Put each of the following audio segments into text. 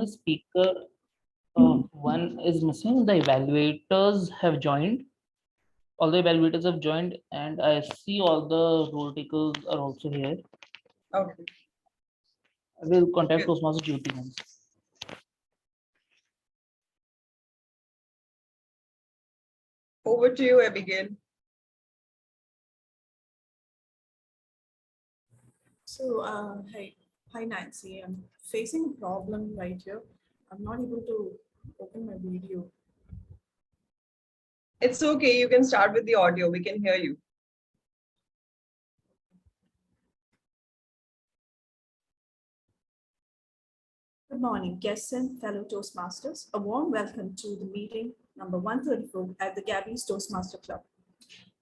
speaker one is missing. The evaluators have joined. All the evaluators have joined, and I see all the role takers are also here. Okay. I will contact Good. Toastmaster duty once. Over to you, Abigail. So, hi Nancy. I'm facing a problem right here. I'm not able to open my video. It's okay. You can start with the audio. We can hear you. Good morning, guests and fellow Toastmasters. A warm welcome to the meeting number 134 at the Gabbys Toastmaster Club.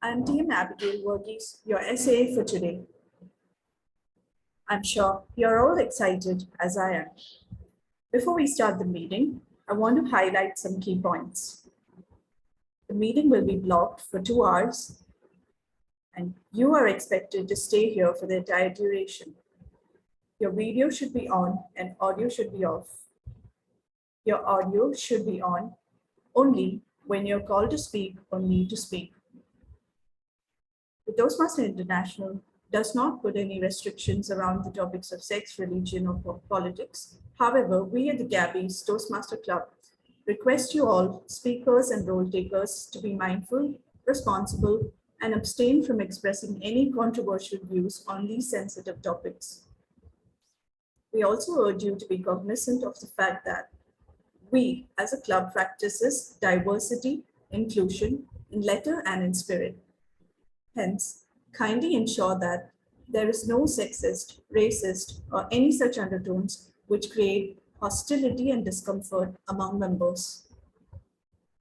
I'm TM Abigail Verghese, your SA for today. I'm sure you're all excited as I am. Before we start the meeting, I want to highlight some key points. The meeting will be blocked for 2 hours, and you are expected to stay here for the entire duration. Your video should be on and audio should be off. Your audio should be on only when you're called to speak or need to speak. The Toastmaster International does not put any restrictions around the topics of sex, religion, or politics. However, we at the Gabbys Toastmaster Club request you all, speakers and role takers, to be mindful, responsible, and abstain from expressing any controversial views on these sensitive topics. We also urge you to be cognizant of the fact that we, as a club, practices diversity, inclusion in letter and in spirit. Hence, kindly ensure that there is no sexist, racist, or any such undertones which create hostility and discomfort among members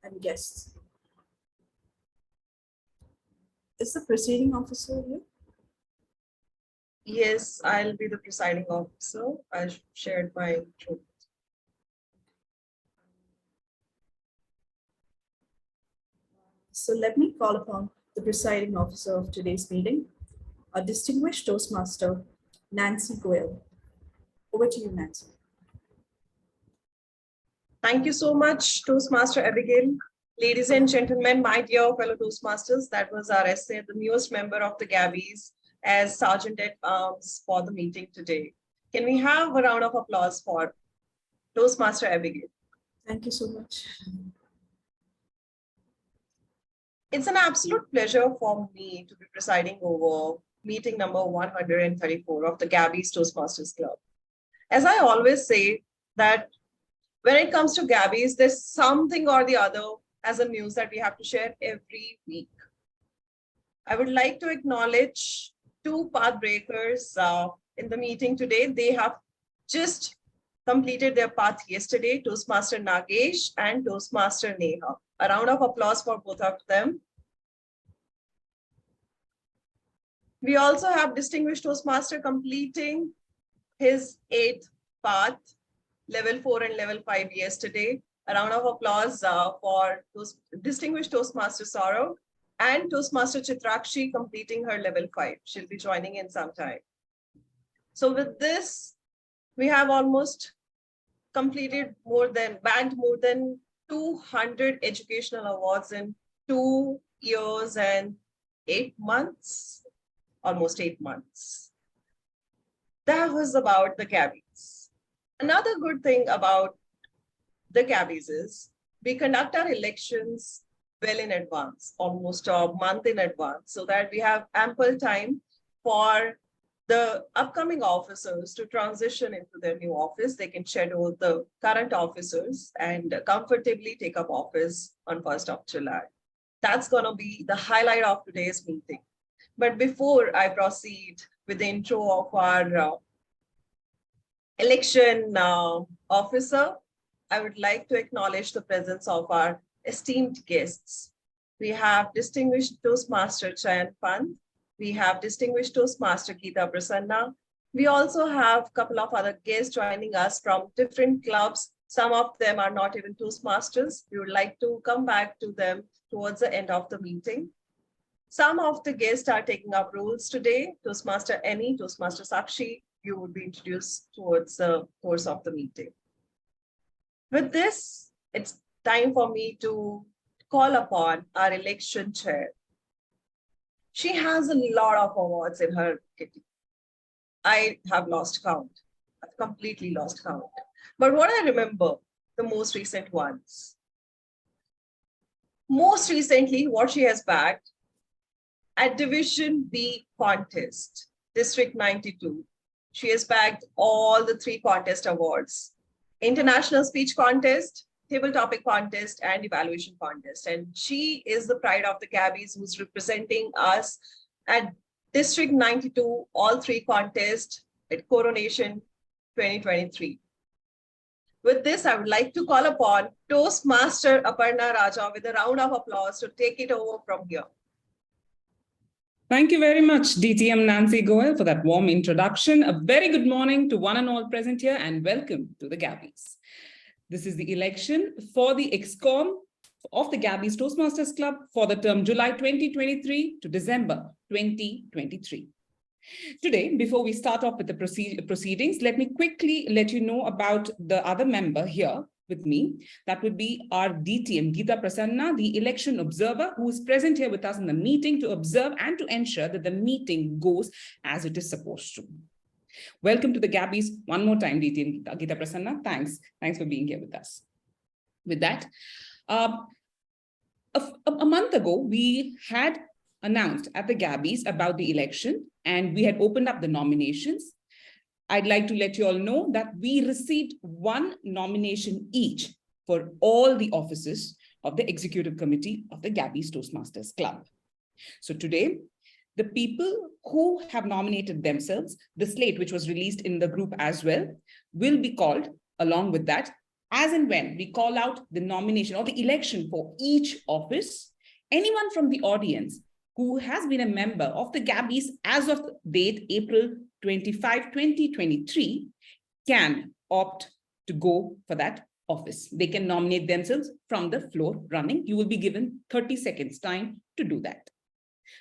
and guests. Is the presiding officer here? Yes, I'll be the presiding officer. I shared my throat. So let me call upon the presiding officer of today's meeting, a distinguished Toastmaster, Nancy Goyle. Over to you, Nancy. Thank you so much, Toastmaster Abigail. Ladies and gentlemen, my dear fellow Toastmasters, that was our essay, the newest member of the Gabbys as Sergeant at Arms for the meeting today. Can we have a round of applause for Toastmaster Abigail? Thank you so much. It's an absolute pleasure for me to be presiding over meeting number 134 of the Gabbys Toastmasters Club. As I always say that when it comes to Gabbys, there's something or the other as a news that we have to share every week. I would like to acknowledge two path breakers in the meeting today. They have just completed their path yesterday, Toastmaster Nagesh and Toastmaster Neha. A round of applause for both of them. We also have distinguished Toastmaster completing his 8th path, level 4 and level 5 yesterday. A round of applause for distinguished Toastmaster Saurav and Toastmaster Chitrakshi completing her level 5. She'll be joining in sometime. So with this, we have almost completed bagged more than 200 educational awards in 2 years and 8 months, almost 8 months. That was about the Gabbys. Another good thing about the Gabbys is we conduct our elections well in advance, almost a month in advance, so that we have ample time for the upcoming officers to transition into their new office. They can schedule the current officers and comfortably take up office on 1st of July. That's going to be the highlight of today's meeting. But before I proceed with the intro of our election officer, I would like to acknowledge the presence of our esteemed guests. We have distinguished Toastmaster Chayan Pant. We have distinguished Toastmaster Geeta Prasanna. We also have a couple of other guests joining us from different clubs. Some of them are not even Toastmasters. We would like to come back to them towards the end of the meeting. Some of the guests are taking up roles today. Toastmaster Annie, Toastmaster Sakshi, you would be introduced towards the course of the meeting. With this, it's time for me to call upon our election chair. She has a lot of awards in her kitty. I have lost count. I've completely lost count. But what I remember, the most recent ones. Most recently, what she has bagged at Division B contest, District 92. She has bagged all the 3 contest awards: International Speech Contest, Table Topic Contest, and Evaluation Contest. And she is the pride of the Gabbys, who's representing us at District 92, all 3 contests at Coronation 2023. With this, I would like to call upon Toastmaster Aparna Raja with a round of applause to take it over from here. Thank you very much, DTM Nancy Goel, for that warm introduction. A very good morning to one and all present here, and welcome to the Gabbys. This is the election for the ExCom of the Gabbys Toastmasters Club for the term July 2023 to December 2023. Today, before we start off with the proceedings, let me quickly let you know about the other member here with me. That would be our DTM, Geeta Prasanna, the election observer, who is present here with us in the meeting to observe and to ensure that the meeting goes as it is supposed to. Welcome to the Gabbys one more time, DTM Geeta Prasanna. Thanks for being here with us. With that, a month ago, we had announced at the Gabbys about the election, and we had opened up the nominations. I'd like to let you all know that we received 1 nomination each for all the offices of the Executive Committee of the Gabbys Toastmasters Club. So today, the people who have nominated themselves, the slate which was released in the group as well, will be called along with that, as and when we call out the nomination or the election for each office. Anyone from the audience who has been a member of the Gabbys as of date April 25, 2023, can opt to go for that office. They can nominate themselves from the floor running. You will be given 30 seconds time to do that.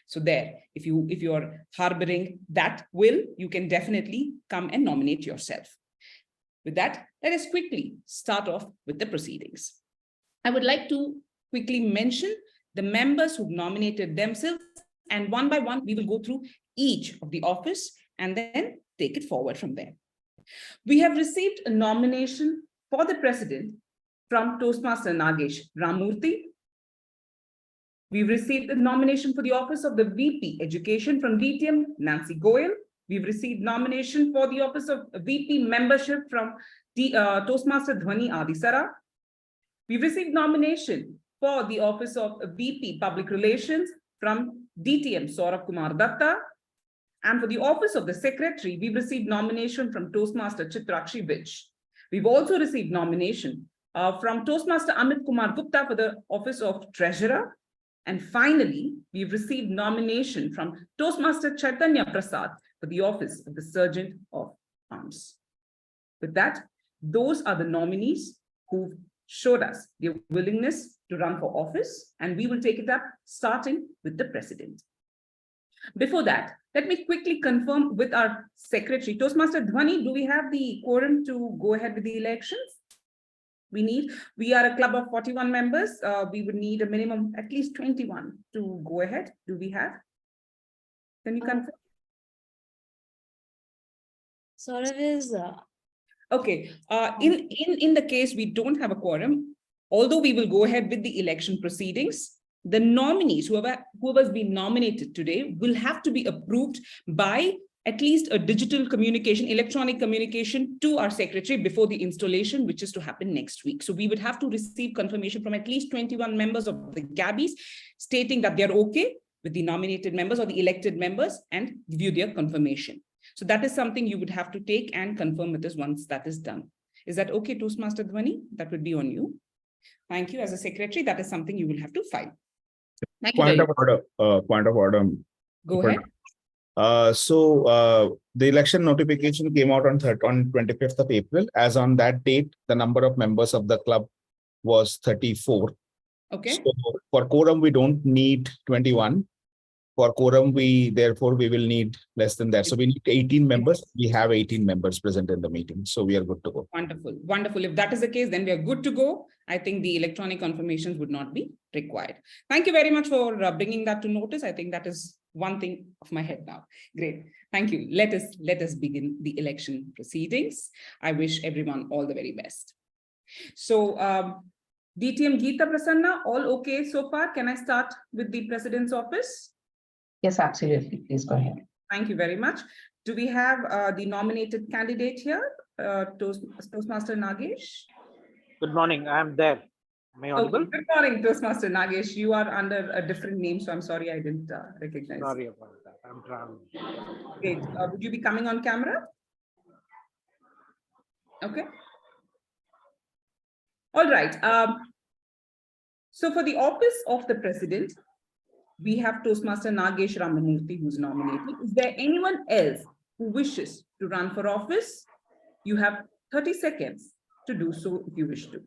So there, if you're harboring that will, you can definitely come and nominate yourself. With that, let us quickly start off with the proceedings. I would like to quickly mention the members who nominated themselves, and one by one, we will go through each of the office and then take it forward from there. We have received a nomination for the president from Toastmaster Nagesh Ramurthy. We've received a nomination for the office of the VP Education from DTM Nancy Goel. We've received nomination for the office of VP Membership from Toastmaster Dhwani Adisara. We've received nomination for the office of VP Public Relations from DTM Saurabh Kumar Datta. And for the office of the secretary, we've received nomination from Toastmaster Chitrakshi Vij. We've also received nomination from Toastmaster Amit Kumar Gupta for the office of treasurer. And finally, we've received nomination from Toastmaster Chaitanya Prasad for the office of the Sergeant of Arms. With that, those are the nominees who showed us their willingness to run for office, and we will take it up starting with the president. Before that, let me quickly confirm with our secretary, Toastmaster Dhwani, do we have the quorum to go ahead with the elections? We are a club of 41 members. We would need a minimum at least 21 to go ahead. Do we have? Can you confirm? Saurav is Okay. In the case we don't have a quorum, although we will go ahead with the election proceedings, the nominees, whoever's been nominated today, will have to be approved by at least a digital communication, electronic communication to our secretary before the installation, which is to happen next week. So we would have to receive confirmation from at least 21 members of the Gabbys stating that they're okay with the nominated members or the elected members and give you their confirmation. So that is something you would have to take and confirm with us once that is done. Is that okay, Toastmaster Dhwani? That would be on you. Thank you. As a secretary, that is something you will have to file. Thank you. Point of order. Go ahead. The election notification came out on 25th of April. As on that date, the number of members of the club was 34. Okay. So for quorum, we don't need 21. For quorum, therefore we will need less than that. So we need 18 members. We have 18 members present in the meeting. So we are good to go. Wonderful. Wonderful. If that is the case, then we are good to go. I think the electronic confirmations would not be required. Thank you very much for bringing that to notice. I think that is one thing off my head now. Great. Thank you. Let us begin the election proceedings. I wish everyone all the very best. So DTM Geeta Prasanna, all okay so far? Can I start with the President's office? Yes, absolutely. Please go ahead. Thank you very much. Do we have the nominated candidate here, Toastmaster Nagesh? Good morning. I am there. Am I audible? Okay. Good morning, Toastmaster Nagesh. You are under a different name, so I'm sorry I didn't recognize. Sorry about that. I'm traveling. Great. Would you be coming on camera? Okay. All right. So for the office of the President, we have Toastmaster Nagesh Ramamurthy, who's nominated. Is there anyone else who wishes to run for office? You have 30 seconds to do so if you wish to.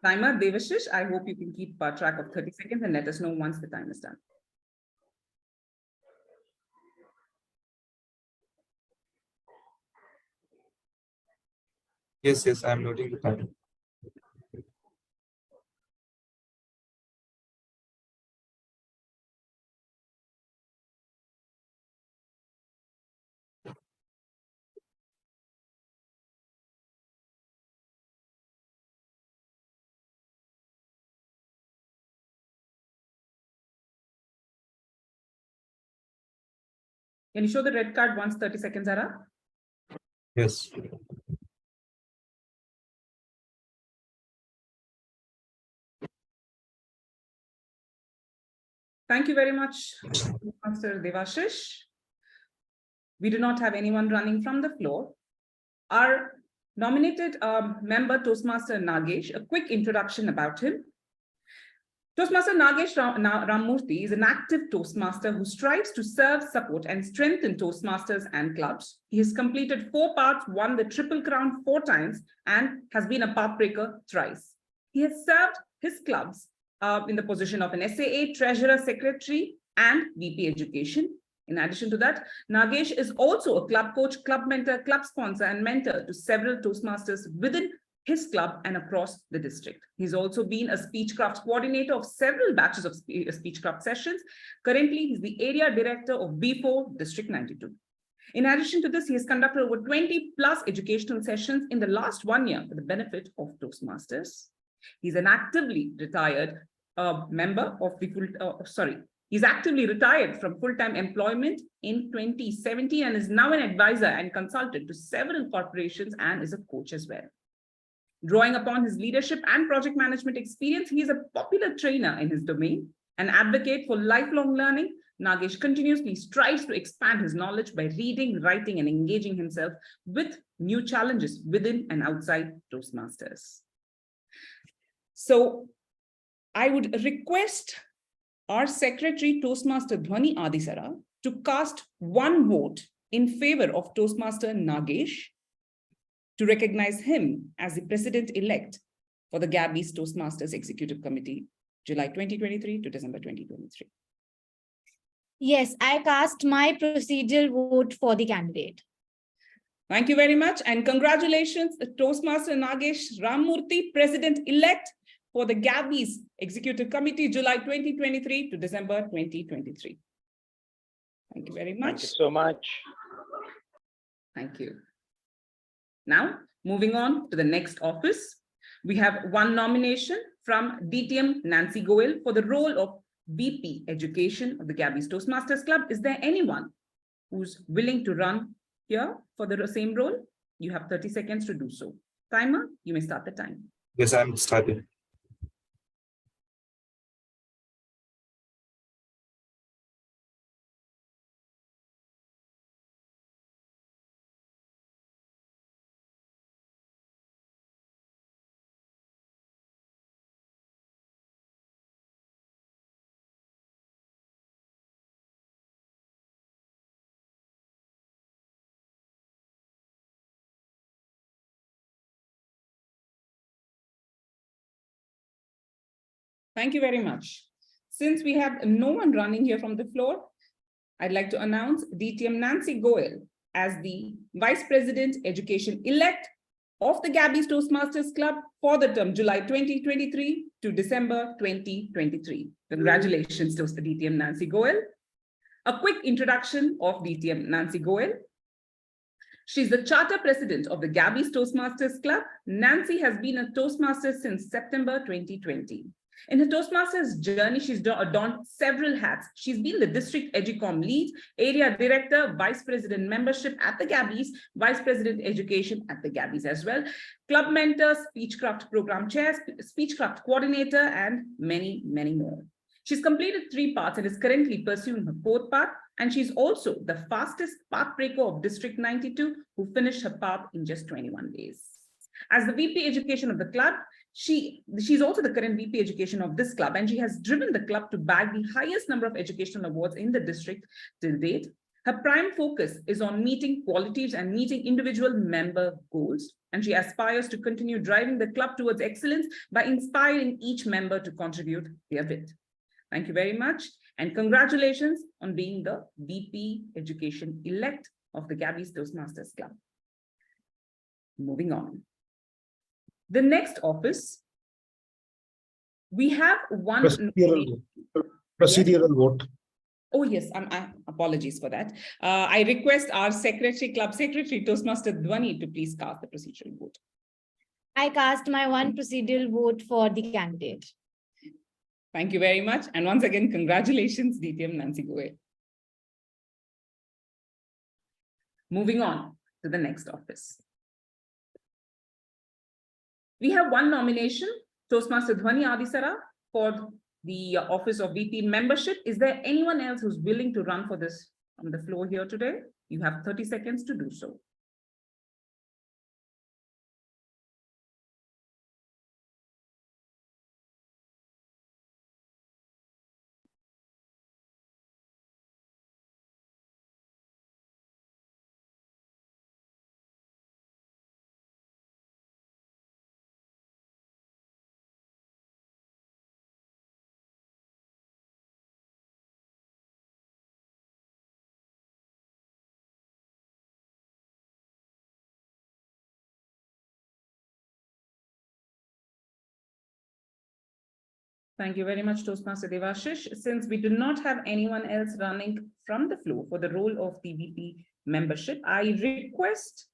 Timer, Devashish, I hope you can keep track of 30 seconds and let us know once the time is done. Yes, I'm noting the time. Can you show the red card once 30 seconds are up? Yes. Thank you very much, Mr. Devashish. We do not have anyone running from the floor. Our nominated member, Toastmaster Nagesh, a quick introduction about him. Toastmaster Nagesh Ramamurthy is an active Toastmaster who strives to serve, support, and strengthen Toastmasters and clubs. He has completed 4 parts, won the Triple Crown 4 times, and has been a pathbreaker thrice. He has served his clubs in the position of an SAA, Treasurer, Secretary, and VP Education. In addition to that, Nagesh is also a club coach, club mentor, club sponsor, and mentor to several Toastmasters within his club and across the district. He's also been a speechcraft coordinator of several batches of speechcraft sessions. Currently, he's the area director of B4 District 92. In addition to this, he has conducted over 20 plus educational sessions in the last 1 year for the benefit of Toastmasters. He's an actively retired member of the He's actively retired from full-time employment in 2017 and is now an advisor and consultant to several corporations and is a coach as well. Drawing upon his leadership and project management experience, he is a popular trainer in his domain, an advocate for lifelong learning. Nagesh continuously strives to expand his knowledge by reading, writing, and engaging himself with new challenges within and outside Toastmasters. So I would request our Secretary Toastmaster Dhwani Adisara to cast 1 vote in favor of Toastmaster Nagesh to recognize him as the President-elect for the Gabbys Toastmasters Executive Committee, July 2023 to December 2023. Yes, I cast my procedural vote for the candidate. Thank you very much and congratulations, Toastmaster Nagesh Ramamurthy, President-elect for the Gabbys Executive Committee, July 2023 to December 2023. Thank you very much. Thank you so much. Thank you. Now, moving on to the next office, we have 1 nomination from DTM Nancy Goel for the role of VP Education of the Gabbys Toastmasters Club. Is there anyone who's willing to run here for the same role? You have 30 seconds to do so. Timer, you may start the time. Yes, I'm starting. Thank you very much. Since we have no one running here from the floor, I'd like to announce DTM Nancy Goel as the Vice President Education-elect of the Gabbys Toastmasters Club for the term July 2023 to December 2023. Congratulations to the DTM Nancy Goel. A quick introduction of DTM Nancy Goel. She's the charter president of the Gabbys Toastmasters Club. Nancy has been a Toastmaster since September 2020. In her Toastmasters journey, she's donned several hats. She's been the district Educom lead, area director, vice president membership at the Gabbys, vice president education at the Gabbys as well, club mentor, Speechcraft program chair, Speechcraft coordinator, and many, many more. She's completed 3 parts and is currently pursuing her 4th part. And she's also the fastest path breaker of District 92 who finished her path in just 21 days. As the VP Education of the club, she's also the current VP Education of this club, and she has driven the club to bag the highest number of educational awards in the district till date. Her prime focus is on meeting qualities and meeting individual member goals, and she aspires to continue driving the club towards excellence by inspiring each member to contribute their bit. Thank you very much, and congratulations on being the VP Education elect of the Gabbys Toastmasters Club. Moving on. The next office, we have one procedural vote. Oh, yes, apologies for that. I request our secretary, club secretary, Toastmaster Dhwani, to please cast the procedural vote. I cast my one procedural vote for the candidate. Thank you very much. And once again, congratulations, DTM Nancy Goel. Moving on to the next office. We have one nomination, Toastmaster Dhwani Adisara, for the office of VP membership. Is there anyone else who's willing to run for this on the floor here today? You have 30 seconds to do so. Thank you very much, Toastmaster Devashish. Since we do not have anyone else running from the floor for the role of the VP membership, I request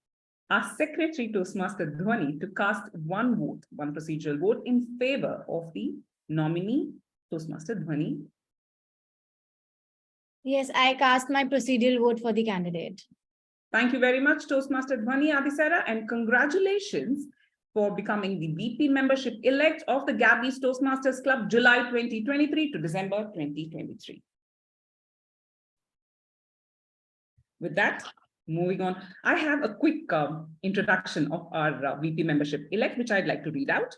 our secretary, Toastmaster Dhwani, to cast one vote, one procedural vote in favor of the nominee, Toastmaster Dhwani. Yes, I cast my procedural vote for the candidate. Thank you very much, Toastmaster Dhwani Adisara, and congratulations for becoming the VP membership elect of the Gabbys Toastmasters Club, July 2023 to December 2023. With that, moving on, I have a quick introduction of our VP membership elect, which I'd like to read out.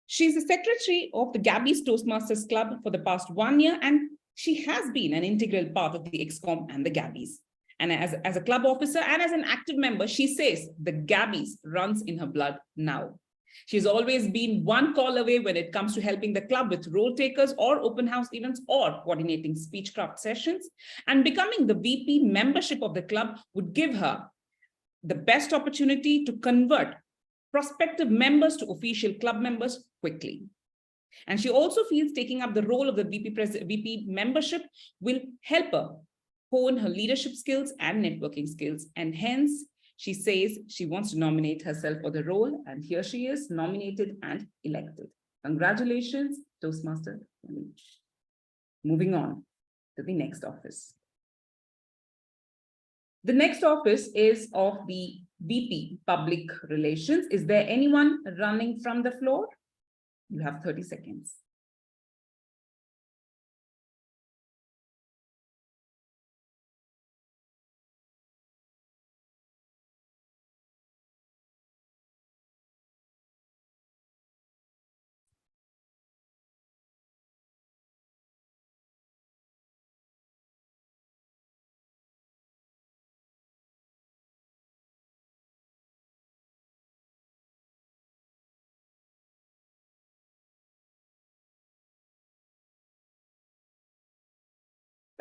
She's the secretary of the Gabbys Toastmasters Club for the past 1 year, and she has been an integral part of the ExCom and the Gabbys. And as a club officer and as an active member, she says the Gabbys runs in her blood now. She's always been one call away when it comes to helping the club with role takers or open house events or coordinating Speechcraft sessions. And becoming the VP membership of the club would give her the best opportunity to convert prospective members to official club members quickly. And she also feels taking up the role of the VP membership will help her hone her leadership skills and networking skills. And hence, she says she wants to nominate herself for the role. And here she is, nominated and elected. Congratulations, Toastmaster. Moving on to the next office. The next office is of the VP Public Relations. Is there anyone running from the floor? You have 30 seconds.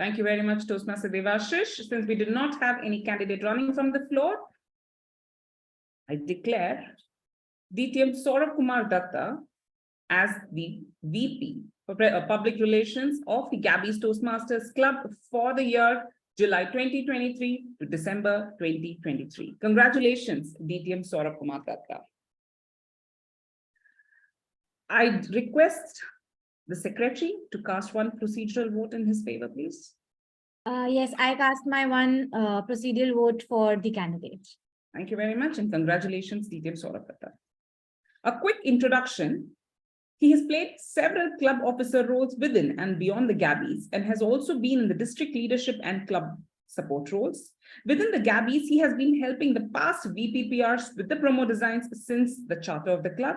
Thank you very much, Toastmaster Devashish. Since we did not have any candidate running from the floor, I declare DTM Saurabh Kumar Datta as the VP for Public Relations of the Gabbys Toastmasters Club for the year July 2023 to December 2023. Congratulations, DTM Saurabh Kumar Datta. I request the secretary to cast one procedural vote in his favor, please. Yes, I cast my one procedural vote for the candidate. Thank you very much and congratulations, DTM Saurabh Datta. A quick introduction. He has played several club officer roles within and beyond the Gabbys and has also been in the district leadership and club support roles. Within the Gabbys, he has been helping the past VPPRs with the promo designs since the charter of the club.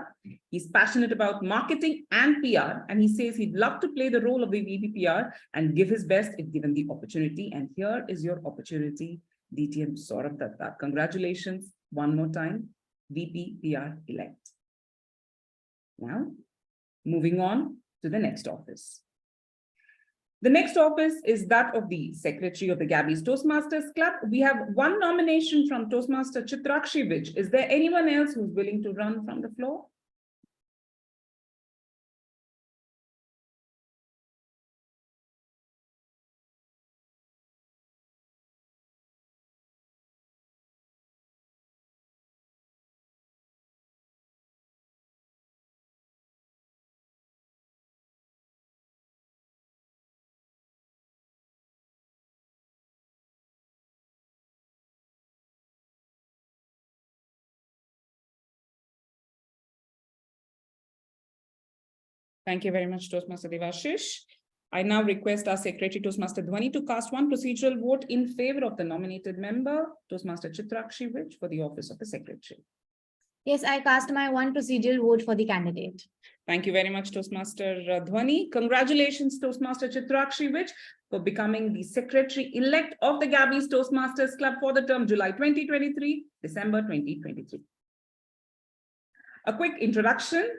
He's passionate about marketing and PR, and he says he'd love to play the role of the VPPR and give his best if given the opportunity. And here is your opportunity, DTM Saurabh Datta. Congratulations one more time, VPPR elect. Now, moving on to the next office. The next office is that of the Secretary of the Gabbys Toastmasters Club. We have one nomination from Toastmaster Chitrakshi Vij. Is there anyone else who's willing to run from the floor? Thank you very much, Toastmaster Devashish. I now request our Secretary, Toastmaster Dhwani, to cast one procedural vote in favor of the nominated member, Toastmaster Chitrakshi Vij, for the office of the Secretary. Yes, I cast my one procedural vote for the candidate. Thank you very much, Toastmaster Dhwani. Congratulations, Toastmaster Chitrakshi Vij, for becoming the Secretary-elect of the Gabbys Toastmasters Club for the term July 2023, December 2023. A quick introduction.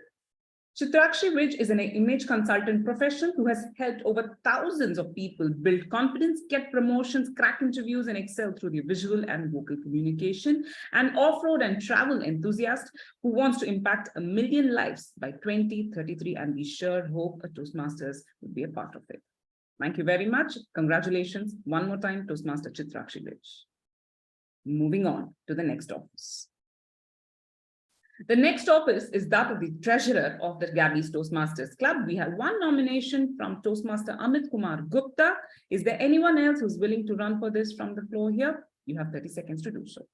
Chitrakshi Vij is an image consultant professional who has helped over thousands of people build confidence, get promotions, crack interviews, and excel through the visual and vocal communication. An off-road and travel enthusiast who wants to impact 1 million lives by 2033, and we sure hope a Toastmasters will be a part of it. Thank you very much. Congratulations one more time, Toastmaster Chitrakshi Vij. Moving on to the next office. The next office is that of the treasurer of the Gabbys Toastmasters Club. We have one nomination from Toastmaster Amit Kumar Gupta. Is there anyone else who's willing to run for this from the floor here? You have 30 seconds to do so.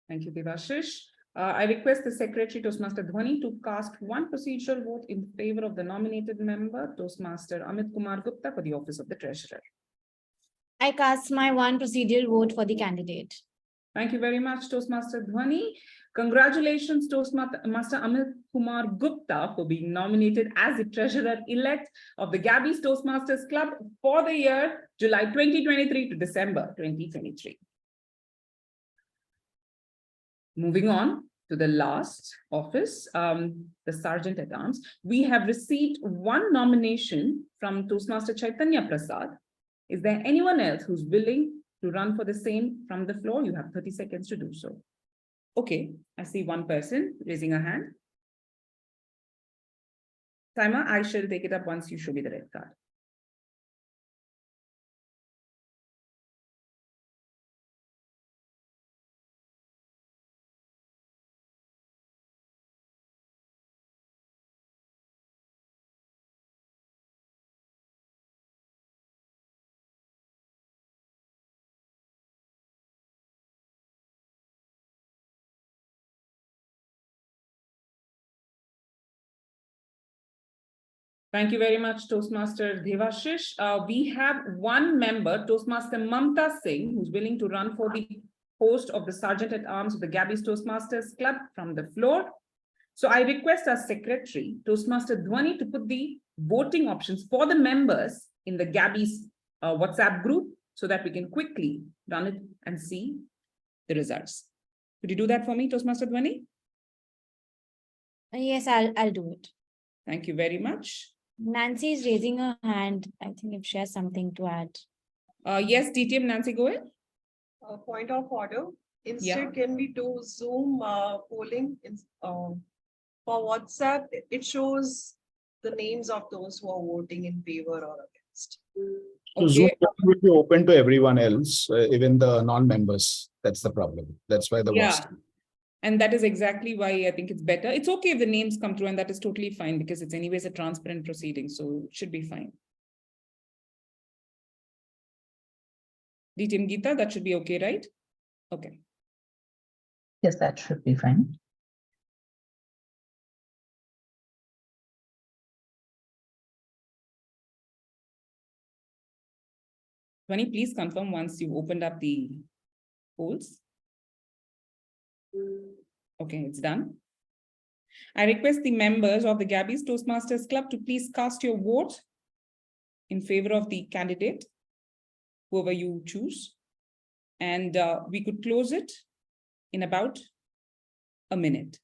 Thank you, Devashish. I request the Secretary, Toastmaster Dhwani, to cast one procedural vote in favor of the nominated member, Toastmaster Amit Kumar Gupta, for the office of the Treasurer. I cast my one procedural vote for the candidate. Thank you very much, Toastmaster Dhwani. Congratulations, Toastmaster Amit Kumar Gupta, for being nominated as the Treasurer-elect of the Gabbys Toastmasters Club for the year July 2023 to December 2023. Moving on to the last office, the Sergeant at Arms. We have received one nomination from Toastmaster Chaitanya Prasad. Is there anyone else who's willing to run for the same from the floor? You have 30 seconds to do so. Okay, I see one person raising a hand. Timer, I shall take it up once you show me the red card. Thank you very much, Toastmaster Devashish. We have one member, Toastmaster Mamta Singh, who's willing to run for the post of the Sergeant at Arms of the Gabbys Toastmasters Club from the floor. So I request our secretary, Toastmaster Dhwani, to put the voting options for the members in the Gabbys WhatsApp group so that we can quickly run it and see the results. Could you do that for me, Toastmaster Dhwani? Yes, I'll do it. Thank you very much. Nancy is raising her hand. I think if she has something to add. Yes, DTM Nancy Goel. A point of order. Yeah. Instead, can we do Zoom polling for WhatsApp? It shows the names of those who are voting in favor or against. So Zoom Okay. will be open to everyone else, even the non-members. That's the problem. That's why the Yeah. WhatsApp. And that is exactly why I think it's better. It's okay if the names come through, and that is totally fine because it's anyways a transparent proceeding, so it should be fine. DTM Geeta, that should be okay, right? Okay. Yes, that should be fine. Dhwani, please confirm once you've opened up the polls. Okay, it's done. I request the members of the Gabbys Toastmasters Club to please cast your vote in favor of the candidate, whoever you choose. And we could close it in about a minute.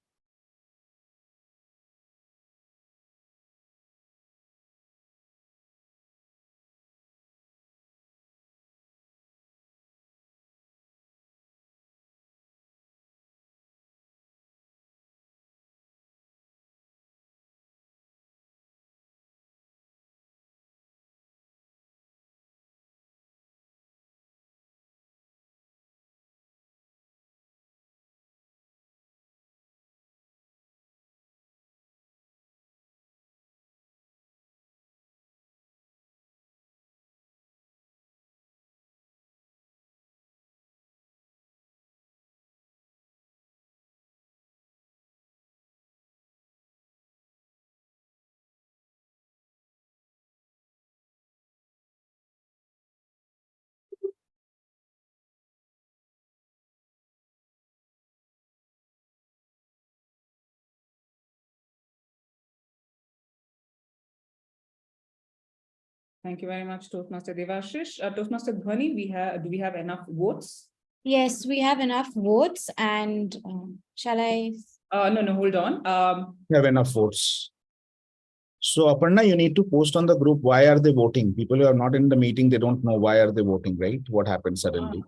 Thank you very much, Toastmaster Devashish. Toastmaster Dhwani, do we have enough votes? Yes, we have enough votes, and shall I? No, hold on. We have enough votes. So Aparna, you need to post on the group, why are they voting? People who are not in the meeting, they don't know why are they voting, right? What happened suddenly?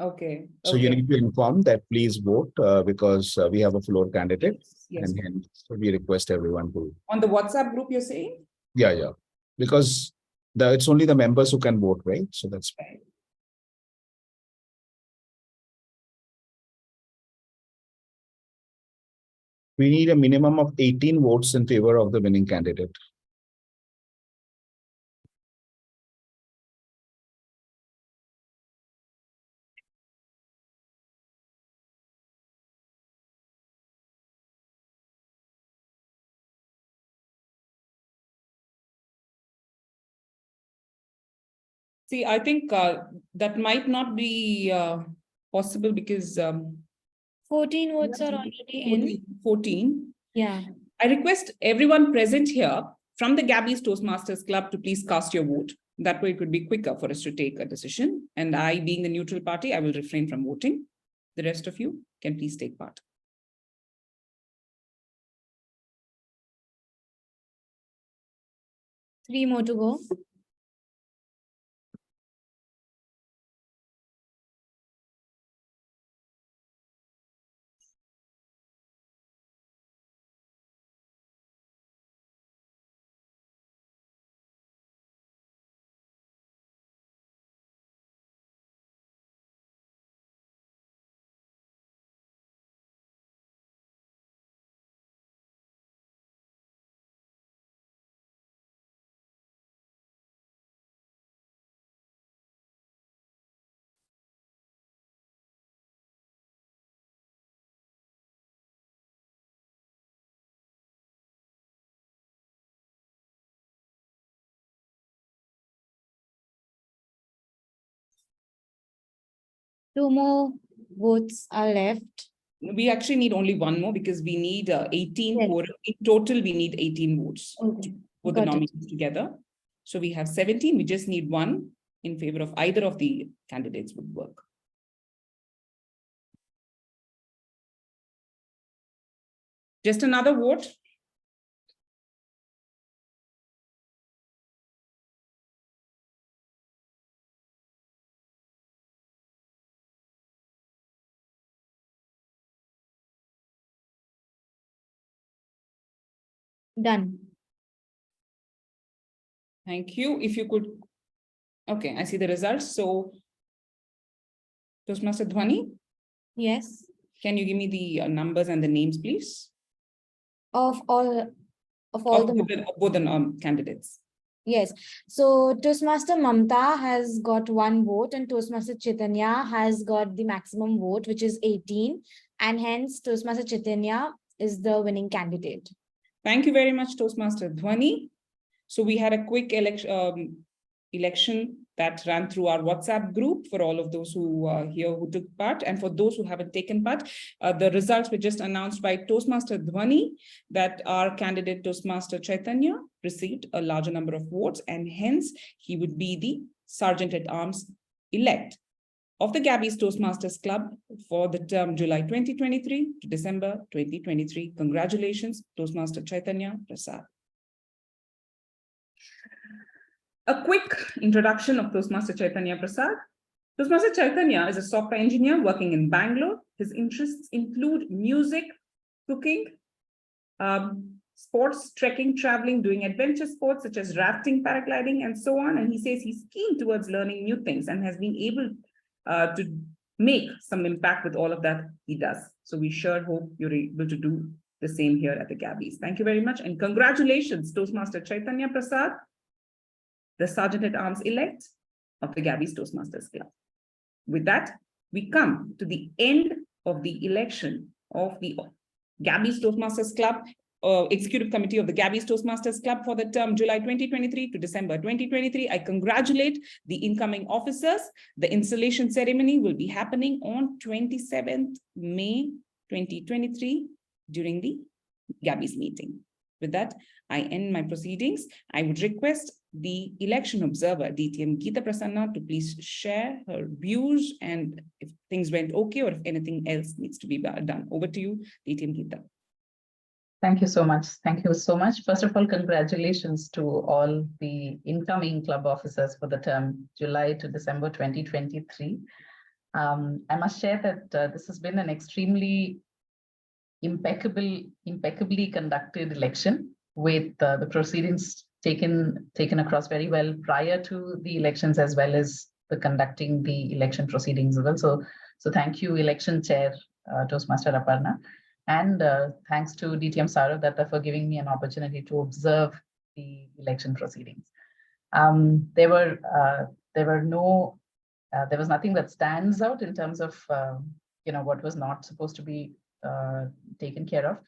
Okay. So you need to inform that please vote because we have a floor candidate. Yes. And hence we request everyone to. On the WhatsApp group, you're saying? Yeah. Because it's only the members who can vote, right? So that's Right. We need a minimum of 18 votes in favor of the winning candidate. See, I think that might not be possible because 14 votes are already in. 14. Yeah. I request everyone present here from the Gabbys Toastmasters Club to please cast your vote. That way it would be quicker for us to take a decision. And I, being the neutral party, I will refrain from voting. The rest of you can please take part. Three more to go. 2 more votes are left. We actually need only one more because we need 18 Yes. quorum. In total, we need 18 votes Okay. to put the Got it. nominees together. So we have 17. We just need one in favor of either of the candidates would work. Just another vote. Done. Thank you. If you could, okay, I see the results. So Toastmaster Dhwani, Yes. can you give me the numbers and the names, please? Of all Of the both the candidates. yes. So Toastmaster Mamta has got 1 vote and Toastmaster Chaitanya has got the maximum vote, which is 18. And hence Toastmaster Chaitanya is the winning candidate. Thank you very much, Toastmaster Dhwani. So we had a quick election that ran through our WhatsApp group for all of those who are here who took part. And for those who haven't taken part, the results were just announced by Toastmaster Dhwani that our candidate Toastmaster Chaitanya received a larger number of votes and hence he would be the Sergeant at Arms elect of the Gabbys Toastmasters Club for the term July 2023 to December 2023. Congratulations, Toastmaster Chaitanya Prasad. A quick introduction of Toastmaster Chaitanya Prasad. Toastmaster Chaitanya is a software engineer working in Bangalore. His interests include music, cooking, sports, trekking, traveling, doing adventure sports such as rafting, paragliding, and so on. And he says he's keen towards learning new things and has been able to make some impact with all of that he does. So we sure hope you're able to do the same here at the Gabbys. Thank you very much. And congratulations, Toastmaster Chaitanya Prasad, the Sergeant at Arms elect of the Gabbys Toastmasters Club. With that, we come to the end of the election of the Gabbys Toastmasters Club, Executive Committee of the Gabbys Toastmasters Club for the term July 2023 to December 2023. I congratulate the incoming officers. The installation ceremony will be happening on 27th May 2023 during the Gabbys meeting. With that, I end my proceedings. I would request the election observer, DTM Geeta Prasanna, to please share her views and if things went okay or if anything else needs to be done. Over to you, DTM Geeta. Thank you so much. Thank you so much. First of all, congratulations to all the incoming club officers for the term July to December 2023. I must share that this has been an extremely impeccably conducted election with the proceedings taken across very well prior to the elections as well as the conducting the election proceedings as well. So thank you, election chair Toastmaster Aparna, and thanks to DTM Saurav Datta for giving me an opportunity to observe the election proceedings. There was nothing that stands out in terms of what was not supposed to be taken care of.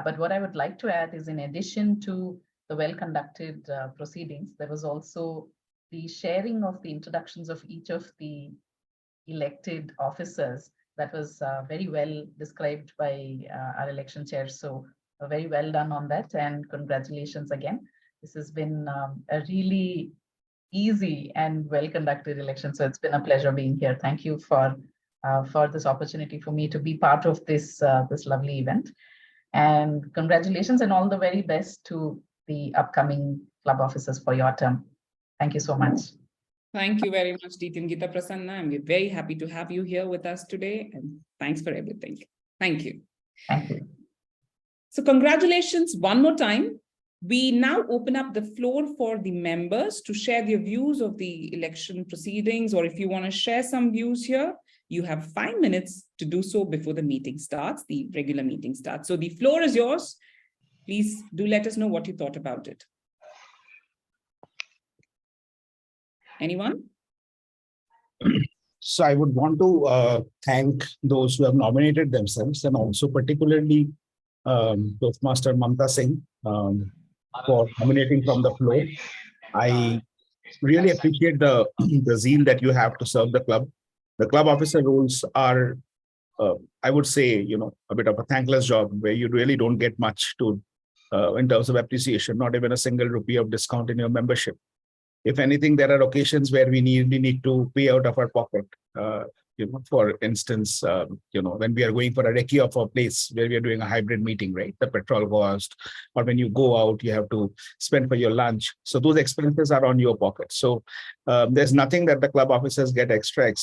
But what I would like to add is, in addition to the well-conducted proceedings, there was also the sharing of the introductions of each of the elected officers that was very well described by our election chair. So very well done on that, and congratulations again. This has been a really easy and well-conducted election. So it's been a pleasure being here. Thank you for this opportunity for me to be part of this lovely event. And congratulations and all the very best to the upcoming club officers for your term. Thank you so much. Thank you very much, DTM Geeta Prasanna. And we're very happy to have you here with us today. And thanks for everything. Thank you. Thank you. So congratulations one more time. We now open up the floor for the members to share their views of the election proceedings, or if you want to share some views here, you have 5 minutes to do so before the meeting starts, the regular meeting starts. So the floor is yours. Please do let us know what you thought about it. Anyone? So I would want to thank those who have nominated themselves, and also particularly Toastmaster Mamta Singh for nominating from the floor. I really appreciate the zeal that you have to serve the club, The club officer roles are, I would say, a bit of a thankless job where you really don't get much in terms of appreciation, not even a single rupee of discount in your membership. If anything, there are occasions where we need to pay out of our pocket. For instance, when we are going for a recce of a place where we are doing a hybrid meeting, right? The petrol cost, or when you go out, you have to spend for your lunch. So those expenses are on your pocket. So there's nothing that the club officers get except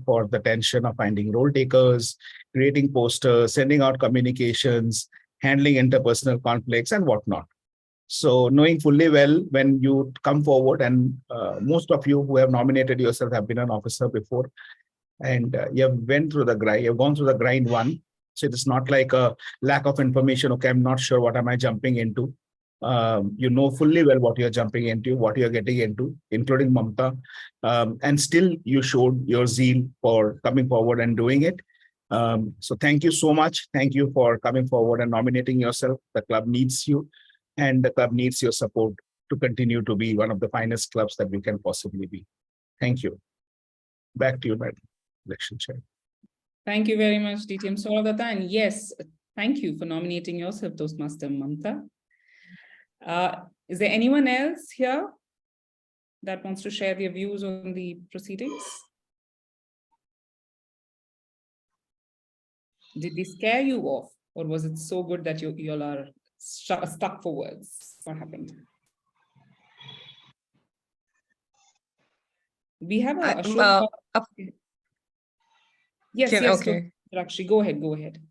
for the tension of finding role takers, creating posters, sending out communications, handling interpersonal conflicts and whatnot. So knowing fully well when you come forward, and most of you who have nominated yourself have been an officer before, and you have gone through the grind one. So it's not like a lack of information. Okay, I'm not sure what am I jumping into. You know fully well what you're jumping into, what you're getting into, including Mamta. And still you showed your zeal for coming forward and doing it. So thank you so much. Thank you for coming forward and nominating yourself. The club needs you, and the club needs your support to continue to be one of the finest clubs that we can possibly be. Thank you. Back to you, Madam Election Chair. Thank you very much, DTM Saurabh. And yes, thank you for nominating yourself, Toastmaster Mamta. Is there anyone else here that wants to share their views on the proceedings? Did they scare you off, or was it so good that you all are stuck for words? What happened? We have a show. Yes, Okay. Rakshi, go ahead.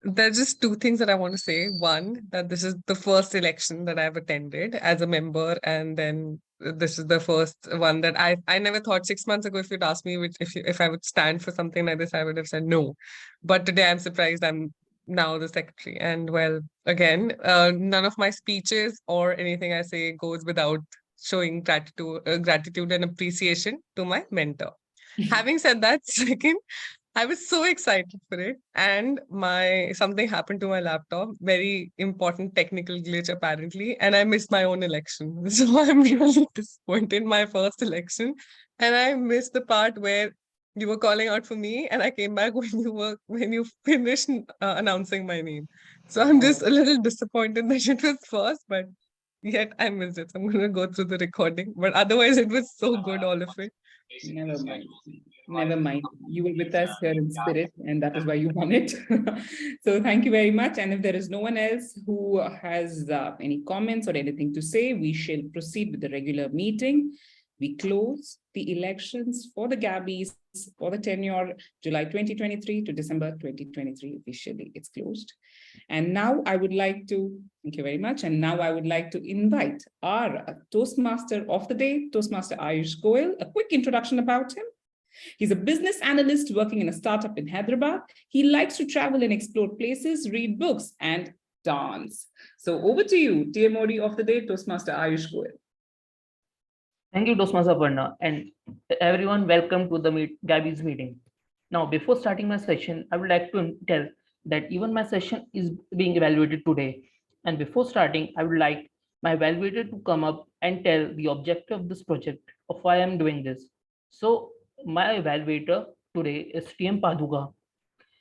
There's just two things that I want to say. One, that this is the first election that I've attended as a member, and then this is the first one that I never thought 6 months ago, if you'd asked me if I would stand for something like this, I would have said no. But today I'm surprised I'm now the secretary. And well, again, none of my speeches or anything I say goes without showing gratitude and appreciation to my mentor. Having said that, second, I was so excited for it, and something happened to my laptop, very important technical glitch apparently, and I missed my own election. So I'm really disappointed, my first election, and I missed the part where you were calling out for me, and I came back when you finished announcing my name. So I'm just a little disappointed that it was first, but yet I missed it. So I'm going to go through the recording, but otherwise it was so good, all of it. Never mind. You were with us here in spirit, and that is why you won it. So thank you very much. And if there is no one else who has any comments or anything to say, we shall proceed with the regular meeting. We close the elections for the Gabbys for the tenure July 2023 to December 2023. Officially, it's closed. And now I would like to, thank you very much. And now I would like to invite our Toastmaster of the day, Toastmaster Ayush Goel. A quick introduction about him. He's a business analyst working in a startup in Hyderabad. He likes to travel and explore places, read books, and dance. So over to you, TMOD of the day, Toastmaster Ayush Goel. Thank you, Toastmaster Aparna, and everyone, welcome to the Gabbys meeting. Now, before starting my session, I would like to tell that even my session is being evaluated today. And before starting, I would like my evaluator to come up and tell the objective of this project, of why I'm doing this. So my evaluator today is TM Paduka.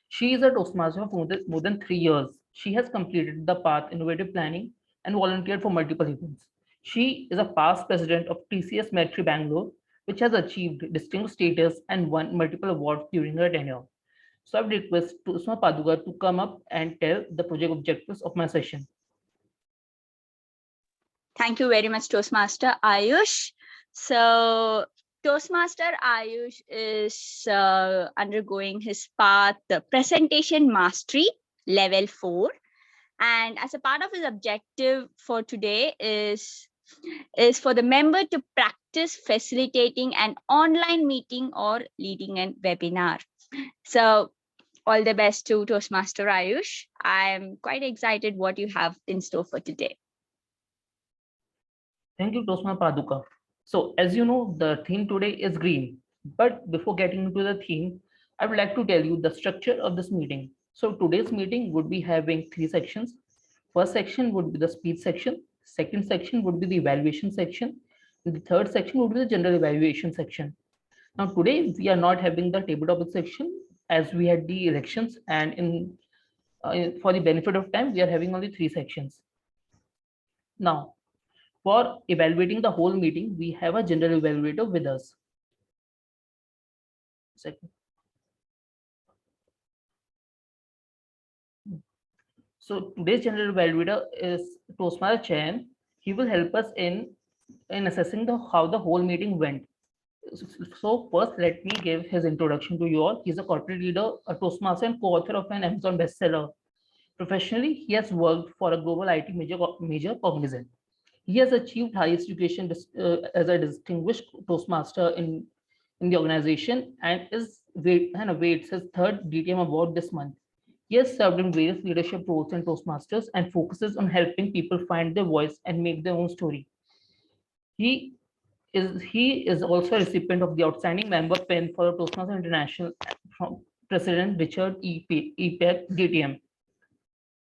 She is a Toastmaster for more than 3 years. She has completed the path innovative planning and volunteered for multiple events. She is a past president of TCS Metri Bangalore, which has achieved distinguished status and won multiple awards during her tenure. So I would request Toastmaster Paduka to come up and tell the project objectives of my session. Thank you very much, Toastmaster Ayush. So Toastmaster Ayush is undergoing his path, the presentation mastery level 4. And as a part of his objective for today is for the member to practice facilitating an online meeting or leading a webinar. So all the best to Toastmaster Ayush. I'm quite excited what you have in store for today. Thank you, Toastmaster Paduka. So as you know, the theme today is green. But before getting into the theme, I would like to tell you the structure of this meeting. So today's meeting would be having 3 sections. First section would be the speech section. Second section would be the evaluation section. And the third section would be the general evaluation section. Now today we are not having the table topic section as we had the elections, and for the benefit of time we are having only 3 sections. Now for evaluating the whole meeting we have a general evaluator with us. Second. So today's general evaluator is Toastmaster Chen. He will help us in assessing how the whole meeting went. So first, let me give his introduction to you all. He's a corporate leader, a Toastmaster, and co-author of an Amazon bestseller. Professionally, he has worked for a global IT major cognizant. He has achieved highest education as a distinguished Toastmaster in the organization and awaits his 3rd DTM award this month. He has served in various leadership roles in Toastmasters and focuses on helping people find their voice and make their own story. He is also a recipient of the Outstanding Member Pin for Toastmasters International from President Richard E.Peck DTM.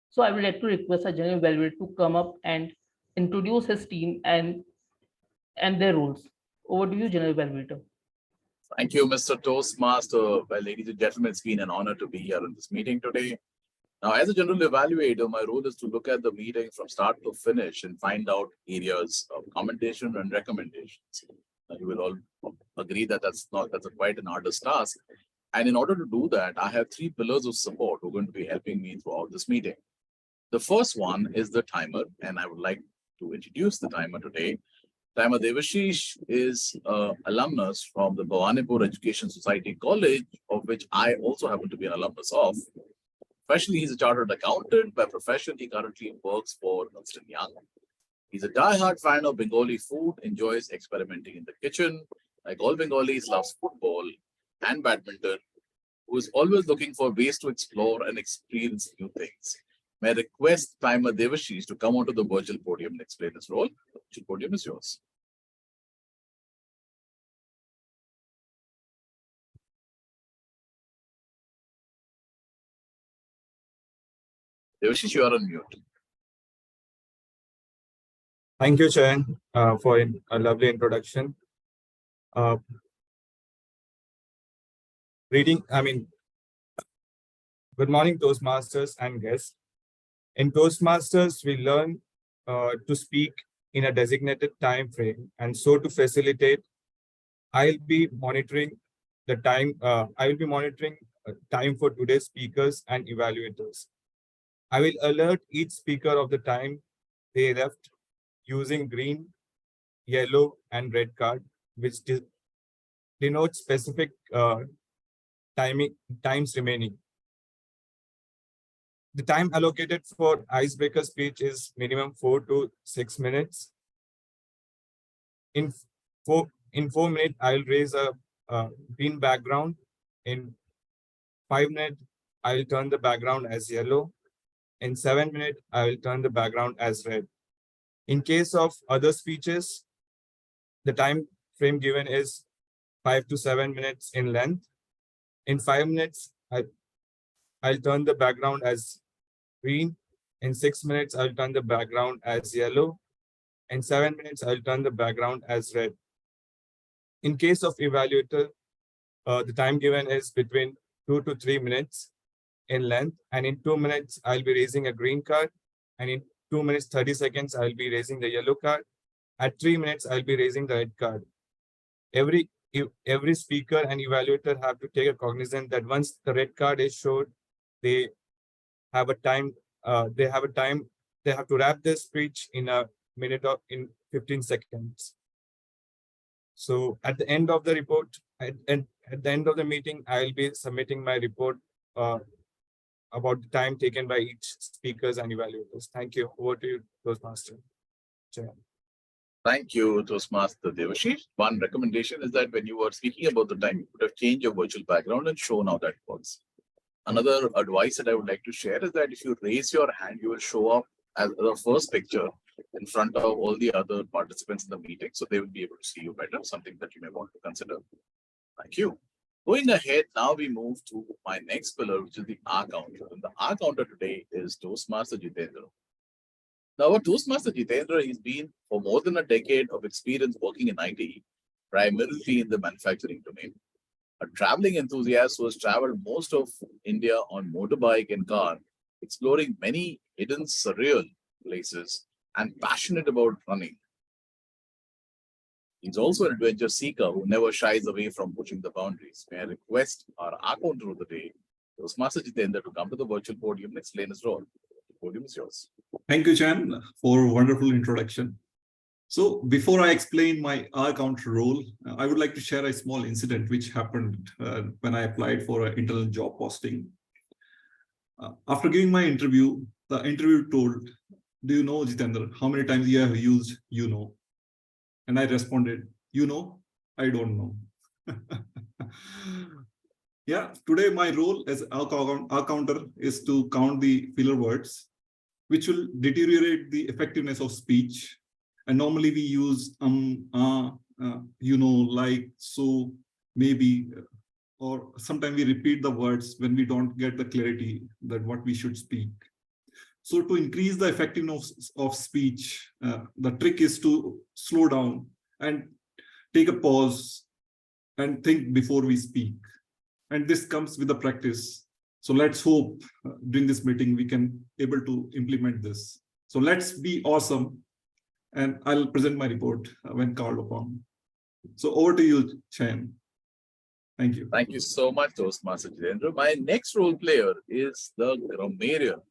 So I would like to request our general evaluator to come up and introduce his team and their roles. Over to you, general evaluator. Thank you, Mr. Toastmaster. Well, ladies and gentlemen, it's been an honor to be here in this meeting today. Now, as a general evaluator, my role is to look at the meeting from start to finish and find out areas of commendation and recommendations. Now, you will all agree that that's quite an arduous task. And in order to do that, I have 3 pillars of support who are going to be helping me throughout this meeting. The first one is the timer, and I would like to introduce the timer today. Timer Devashish is an alumnus from the Bhawanipur Education Society College, of which I also happen to be an alumnus of. Professionally, he's a chartered accountant. By profession, he currently works for Ernst & Young. He's a die-hard fan of Bengali food, enjoys experimenting in the kitchen. Like all Bengalis, loves football and badminton, who is always looking for ways to explore and experience new things. May I request Timer Devashish to come onto the virtual podium and explain his role. The virtual podium is yours. Devashish, you are on mute. Thank you, Chayan, for a lovely introduction. Good morning, Toastmasters and guests. In Toastmasters, we learn to speak in a designated time frame, and so to facilitate, I'll be monitoring the time. Time for today's speakers and evaluators. I will alert each speaker of the time they left using green, yellow, and red card, which denotes specific times remaining. The time allocated for icebreaker speech is minimum 4 to 6 minutes. In 4 minutes, I'll raise a green background. In 5 minutes, I'll turn the background as yellow. In 7 minutes, I will turn the background as red. In case of other speeches, the time frame given is 5 to 7 minutes in length. In 5 minutes, I'll turn the background as green. In 6 minutes, I'll turn the background as yellow. In 7 minutes, I'll turn the background as red. In case of evaluator, the time given is between 2 to 3 minutes in length. And in 2 minutes, I'll be raising a green card. And in 2 minutes, 30 seconds, I'll be raising the yellow card. At 3 minutes, I'll be raising the red card. Every speaker and evaluator have to take a cognizance that once the red card is showed, they have a time. They have to wrap their speech in a minute or in 15 seconds. So at the end of the report, at the end of the meeting, I'll be submitting my report about the time taken by each speakers and evaluators. Thank you. Over to you, Toastmaster. Thank you, Toastmaster Devashish. One recommendation is that when you were speaking about the time, you could have changed your virtual background and shown how that works. Another advice that I would like to share is that if you raise your hand, you will show up as the first picture in front of all the other participants in the meeting, so they will be able to see you better, something that you may want to consider. Thank you. Going ahead, now we move to my next pillar, which is the R counter. And the R counter today is Toastmaster Jitendra. Now, our Toastmaster Jitendra, he's been for more than a decade of experience working in IT. primarily in the manufacturing domain. A traveling enthusiast who has traveled most of India on motorbike and car, exploring many hidden, surreal places, and passionate about running. He's also an adventure seeker who never shies away from pushing the boundaries. May I request our counter of the day, Toastmaster Jitendra, to come to the virtual podium and explain his role. The podium is yours. Thank you, Chan, for a wonderful introduction. So before I explain my counter role, I would like to share a small incident which happened when I applied for an internal job posting. After giving my interview, the interviewer told, "Do you know, Jitendra, how many times you have used you know?" And I responded, "You know, I don't know." Yeah, today my role as our counter is to count the filler words, which will deteriorate the effectiveness of speech. And normally we use you know, like, so, maybe, or sometimes we repeat the words when we don't get the clarity that what we should speak. So to increase the effectiveness of speech, the trick is to slow down and take a pause and think before we speak. And this comes with the practice. So let's hope during this meeting we can able to implement this. So let's be awesome. And I'll present my report when called upon. So over to you, Chan. Thank you. Thank you so much, Toastmaster Jitendra. My next role player is the grammarian.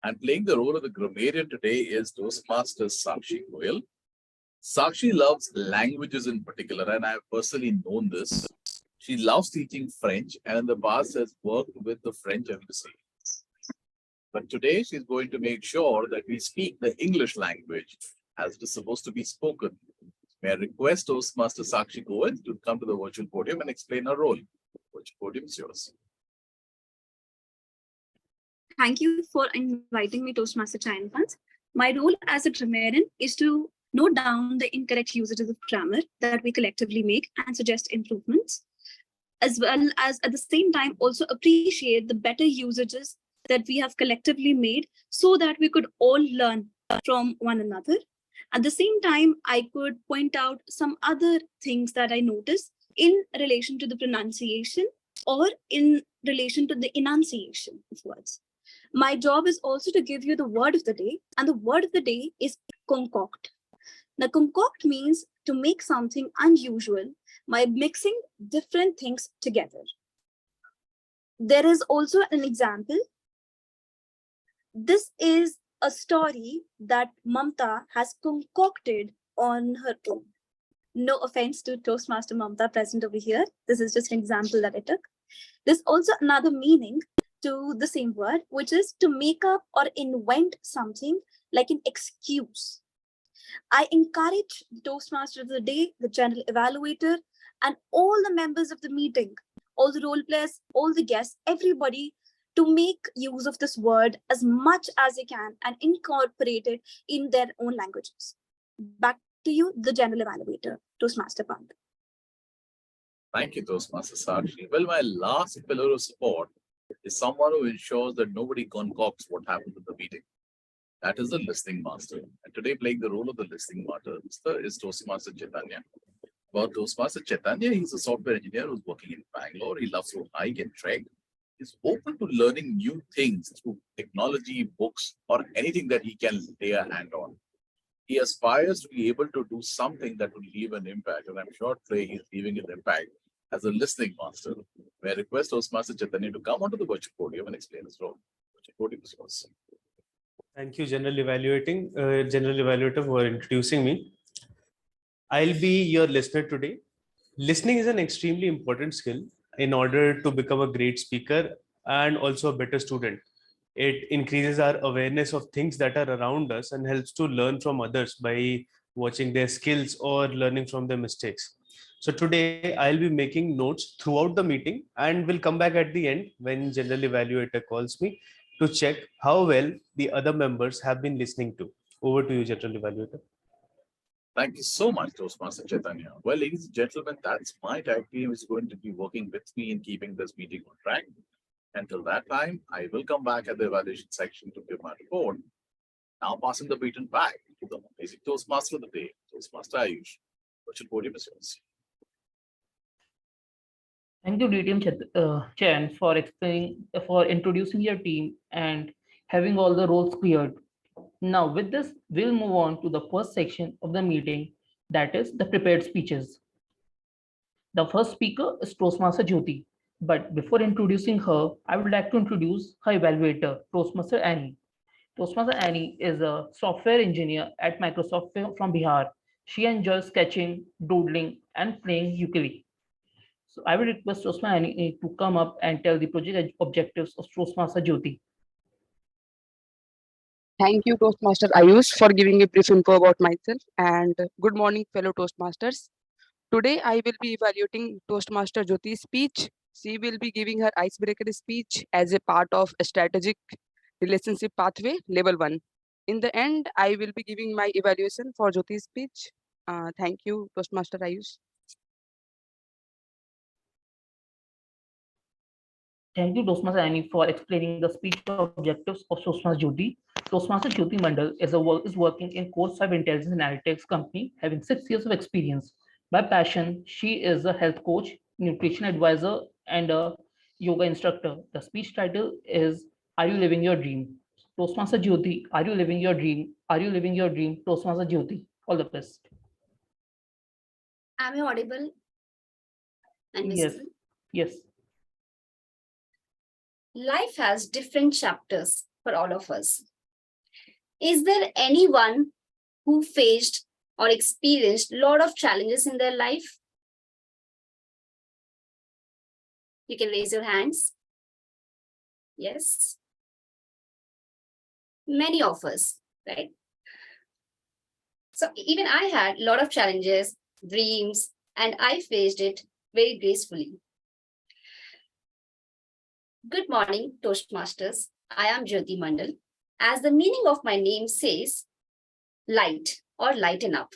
And playing the role of the grammarian today is Toastmaster Sakshi Goyal. Sakshi loves languages in particular, and I have personally known this. She loves teaching French, and in the past has worked with the French embassy. But today she's going to make sure that we speak the English language as it is supposed to be spoken. May I request Toastmaster Sakshi Goyal to come to the virtual podium and explain her role. Virtual podium is yours. Thank you for inviting me, Toastmaster Chayanpans. My role as a grammarian is to note down the incorrect usages of grammar that we collectively make and suggest improvements, as well as at the same time also appreciate the better usages that we have collectively made so that we could all learn from one another. At the same time, I could point out some other things that I noticed in relation to the pronunciation or in relation to the enunciation of words. My job is also to give you the word of the day, and the word of the day is concoct. Now, concoct means to make something unusual by mixing different things together. There is also an example. This is a story that Mamta has concocted on her own. No offense to Toastmaster Mamta present over here. This is just an example that I took. There's also another meaning to the same word, which is to make up or invent something like an excuse. I encourage the Toastmaster of the day, the general evaluator, and all the members of the meeting, all the role players, all the guests, everybody to make use of this word as much as they can and incorporate it in their own languages. Back to you, the general evaluator, Toastmaster Pant. Thank you, Toastmaster Sakshi. Well, my last pillar of support is someone who ensures that nobody concocts what happened at the meeting. That is the listening master. And today, playing the role of the listening master is Toastmaster Chaitanya. About Toastmaster Chaitanya, he's a software engineer who's working in Bangalore. He loves to hike and trek. He's open to learning new things through technology, books, or anything that he can lay a hand on. He aspires to be able to do something that will leave an impact. And I'm sure today he's leaving an impact as a listening master. May I request Toastmaster Chaitanya to come onto the virtual podium and explain his role. Virtual podium is yours. Thank you, General Evaluator, for introducing me. I'll be your listener today. Listening is an extremely important skill in order to become a great speaker and also a better student. It increases our awareness of things that are around us and helps to learn from others by watching their skills or learning from their mistakes. So today I'll be making notes throughout the meeting and will come back at the end when General Evaluator calls me to check how well the other members have been listening to. Over to you, General Evaluator. Thank you so much, Toastmaster Chaitanya. Well, ladies and gentlemen, that's my tag team is going to be working with me in keeping this meeting on track. Until that time, I will come back at the evaluation section to give my report. Now passing the baton back to the basic Toastmaster of the day, Toastmaster Ayush. Virtual podium is yours. Thank you, DTM Chen, for introducing your team and having all the roles cleared. Now, with this, we'll move on to the first section of the meeting, that is the prepared speeches. The first speaker is Toastmaster Jyoti. But before introducing her, I would like to introduce her evaluator, Toastmaster Annie. Toastmaster Annie is a software engineer at Microsoft from Bihar. She enjoys sketching, doodling, and playing ukulele. So I will request Toastmaster Annie to come up and tell the project objectives of Toastmaster Jyoti. Thank you, Toastmaster Ayush, for giving a brief info about myself. And good morning, fellow Toastmasters. Today, I will be evaluating Toastmaster Jyoti's speech. She will be giving her icebreaker speech as a part of a strategic relationship pathway, level 1. In the end, I will be giving my evaluation for Jyoti's speech. Thank you, Toastmaster Ayush. Thank you, Toastmaster Annie, for explaining the speech objectives of Toastmaster Jyoti. Toastmaster Jyoti Mandal is working in Course 5 Intelligence Analytics company, having 6 years of experience. By passion, she is a health coach, nutrition advisor, and a yoga instructor. The speech title is Are You Living Your Dream? Toastmaster Jyoti, are you living your dream? Are you living your dream? Toastmaster Jyoti, all the best. Am I audible and Yes, visible? yes. Life has different chapters for all of us. Is there anyone who faced or experienced a lot of challenges in their life? You can raise your hands. Yes. Many of us, right? So even I had a lot of challenges, dreams, and I faced it very gracefully. Good morning, Toastmasters. I am Jyoti Mandal. As the meaning of my name says, light or lighten up.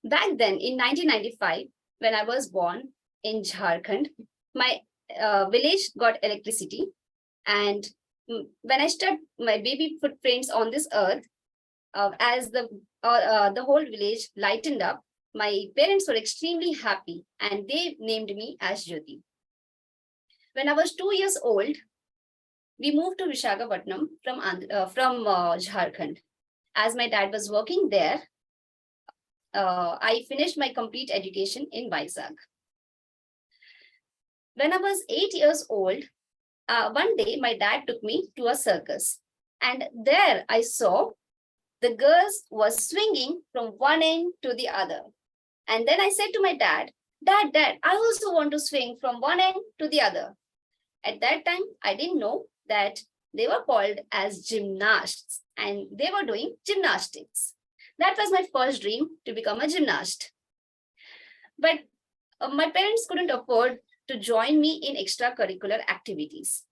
Back then in 1995, when I was born in Jharkhand, my village got electricity. And when I stepped my baby footprints on this earth, as the whole village lightened up, my parents were extremely happy and they named me as Jyoti. When I was 2 years old, we moved to Visakhapatnam from Jharkhand. As my dad was working there, I finished my complete education in Vizag. When I was 8 years old, one day my dad took me to a circus. And there I saw the girls were swinging from one end to the other. And then I said to my dad, Dad, I also want to swing from one end to the other. At that time, I didn't know that they were called as gymnasts and they were doing gymnastics. That was my first dream, to become a gymnast. But my parents couldn't afford to join me in extracurricular activities.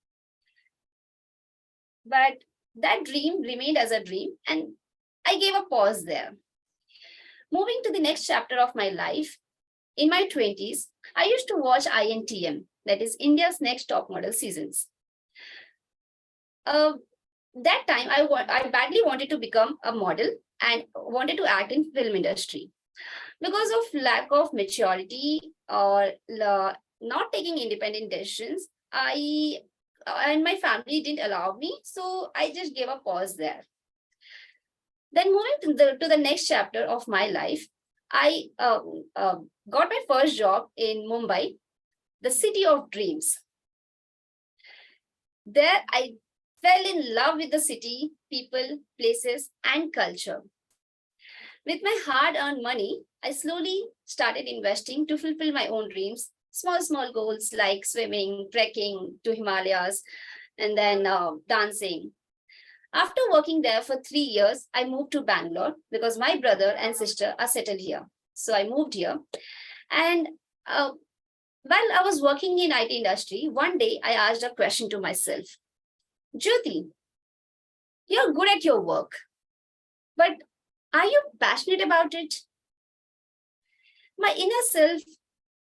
But that dream remained as a dream and I gave a pause there. Moving to the next chapter of my life, in my 20s, I used to watch INTM, that is India's Next Top Model seasons. That time, I badly wanted to become a model and wanted to act in film industry. Because of lack of maturity or not taking independent decisions, and my family didn't allow me, so I just gave a pause there. Then moving to the next chapter of my life, I got my first job in Mumbai, the city of dreams. There I fell in love with the city, people, places, and culture. With my hard-earned money, I slowly started investing to fulfill my own dreams, small goals like swimming, trekking to Himalayas, and then dancing. After working there for 3 years, I moved to Bangalore because my brother and sister are settled here. So I moved here. And while I was working in IT industry, one day I asked a question to myself. Jyoti, you're good at your work, but are you passionate about it? My inner self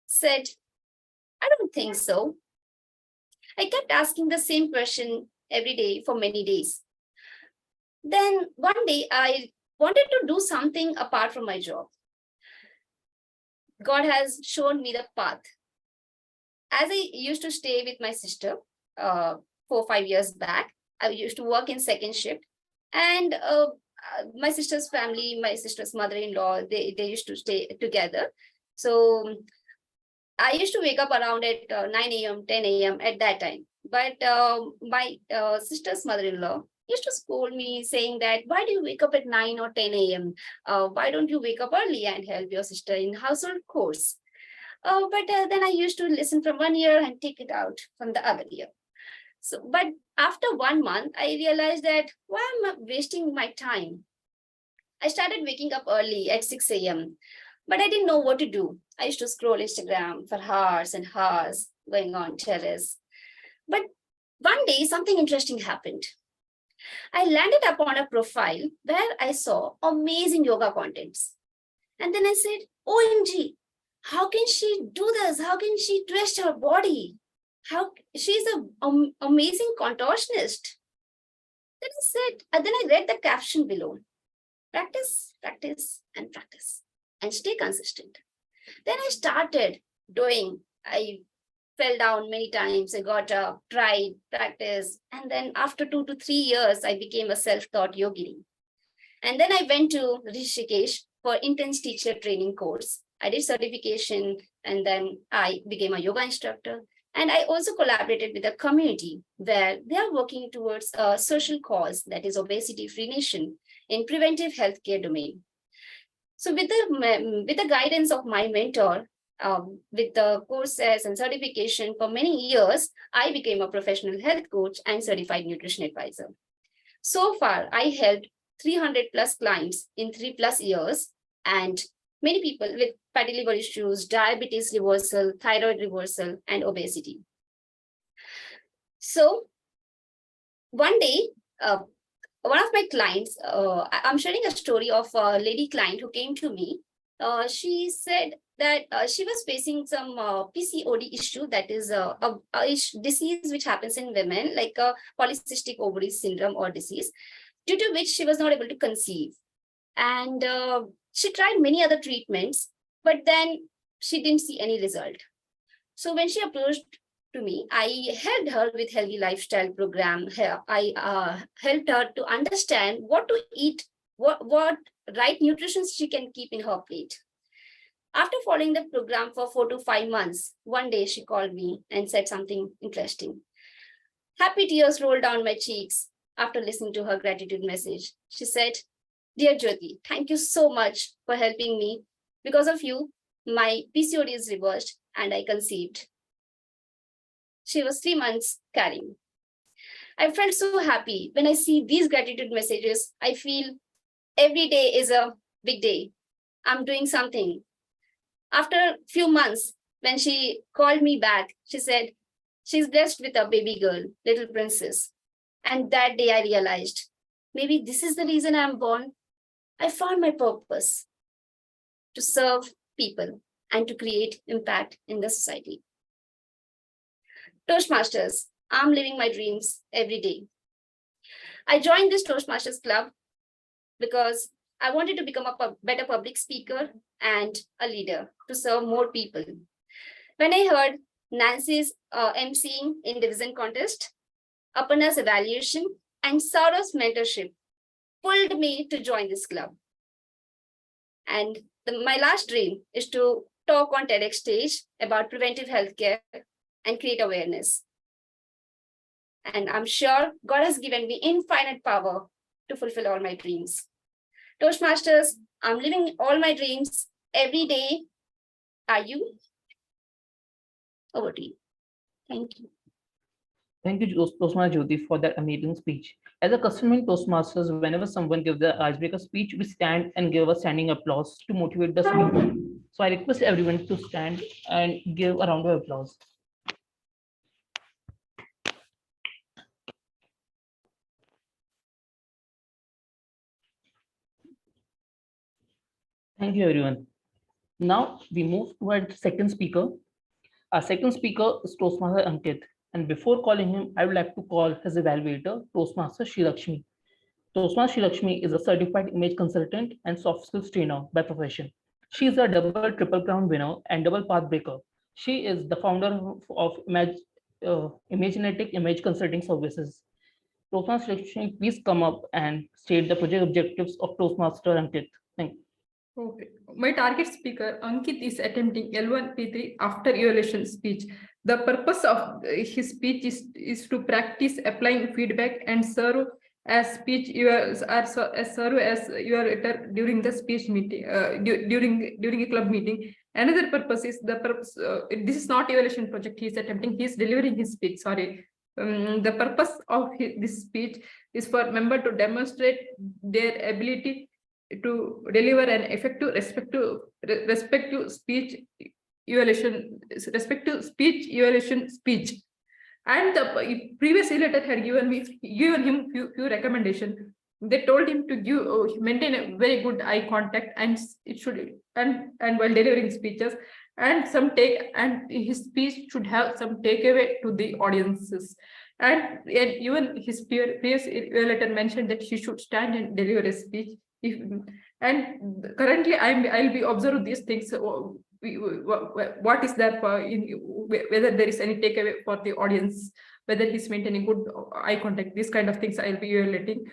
said, I don't think so. I kept asking the same question every day for many days. Then one day I wanted to do something apart from my job. God has shown me the path. as I used to stay with my sister 4 or 5 years back, I used to work in second shift, and my sister's family, my sister's mother-in-law, they used to stay together. So I used to wake up around at 9 a.m., 10 a.m. at that time. But my sister's mother-in-law used to scold me saying that, why do you wake up at 9 or 10 a.m.? Why don't you wake up early and help your sister in household chores? But then I used to listen from one ear and take it out from the other ear. So, but after 1 month, I realized that why am I wasting my time? I started waking up early at 6 a.m., but I didn't know what to do. I used to scroll Instagram for hours and hours, going on terrace. But one day, something interesting happened. I landed upon a profile where I saw amazing yoga contents. And then I said, OMG, how can she do this? How can she twist her body? How she's an amazing contortionist. Then I read the caption below. Practice, practice, and practice, and stay consistent. Then I started doing. I fell down many times. I got up, tried, practiced, and then after 2 to 3 years, I became a self-taught yogini. And then I went to Rishikesh for intense teacher training course. I did certification, and then I became a yoga instructor. And I also collaborated with a community where they are working towards a social cause, that is obesity-free nation, in preventive healthcare domain. So with the guidance of my mentor, with the courses and certification for many years, I became a professional health coach and certified nutrition advisor. So far, I helped 300 plus clients in 3+ years, and many people with fatty liver issues, diabetes reversal, thyroid reversal, and obesity. So one day, one of my clients, I'm sharing a story of a lady client who came to me. She said that she was facing some PCOD issue, that is a disease which happens in women, like a polycystic ovary syndrome or disease, due to which she was not able to conceive. And she tried many other treatments, but then she didn't see any result. So when she approached to me, I helped her with healthy lifestyle program. I helped her to understand what to eat, what right nutrition she can keep in her plate. After following the program for 4 to 5 months, one day she called me and said something interesting. Happy tears rolled down my cheeks after listening to her gratitude message. She said, "Dear Jyoti, thank you so much for helping me. Because of you, my PCOD is reversed and I conceived." She was 3 months carrying. I felt so happy when I see these gratitude messages. I feel every day is a big day. I'm doing something. After a few months, when she called me back, she said, she's blessed with a baby girl, little princess. And that day I realized, maybe this is the reason I'm born. I found my purpose to serve people and to create impact in the society. Toastmasters, I'm living my dreams every day. I joined this Toastmasters club because I wanted to become a better public speaker and a leader to serve more people. When I heard Nancy's emceeing in division contest, Aparna's evaluation, and Saurav's mentorship pulled me to join this club. And my last dream is to talk on TEDx stage about preventive healthcare and create awareness. And I'm sure God has given me infinite power to fulfill all my dreams. Toastmasters, I'm living all my dreams every day. Are you? Over to you. Thank you. Thank you, Toastmaster Jyoti, for that amazing speech. As a custom in Toastmasters, whenever someone gives the icebreaker speech, we stand and give a standing applause to motivate the speaker. So I request everyone to stand and give a round of applause. Thank you, everyone. Now we move to our second speaker. Our second speaker is Toastmaster Ankit. And before calling him, I would like to call his evaluator, Toastmaster Srilakshmi. Toastmaster Srilakshmi is a certified image consultant and soft skills trainer by profession. She is a double triple crown winner and double path breaker She is the founder of Imaginetic Image Consulting Services. Toastmaster, Lakshmi, please come up and state the project objectives of Toastmaster Ankit. Thank you. Okay. My target speaker, Ankit, is attempting L1 P3 after evaluation speech. The purpose of his speech is to practice applying feedback and serve as speech serve as evaluator during the speech meeting, during a club meeting. Another purpose is this is not evaluation project he is attempting, he is delivering his speech, sorry. The purpose of this speech is for member to demonstrate their ability to deliver an effective respective speech evaluation speech. And the previous letter had given him few recommendations. They told him to maintain a very good eye contact and while delivering speeches, and his speech should have some takeaway to the audiences. And even his previous letter mentioned that he should stand and deliver a speech. And currently I'll be observing these things. What is there whether there is any takeaway for the audience, whether he's maintaining good eye contact, these kind of things I'll be evaluating.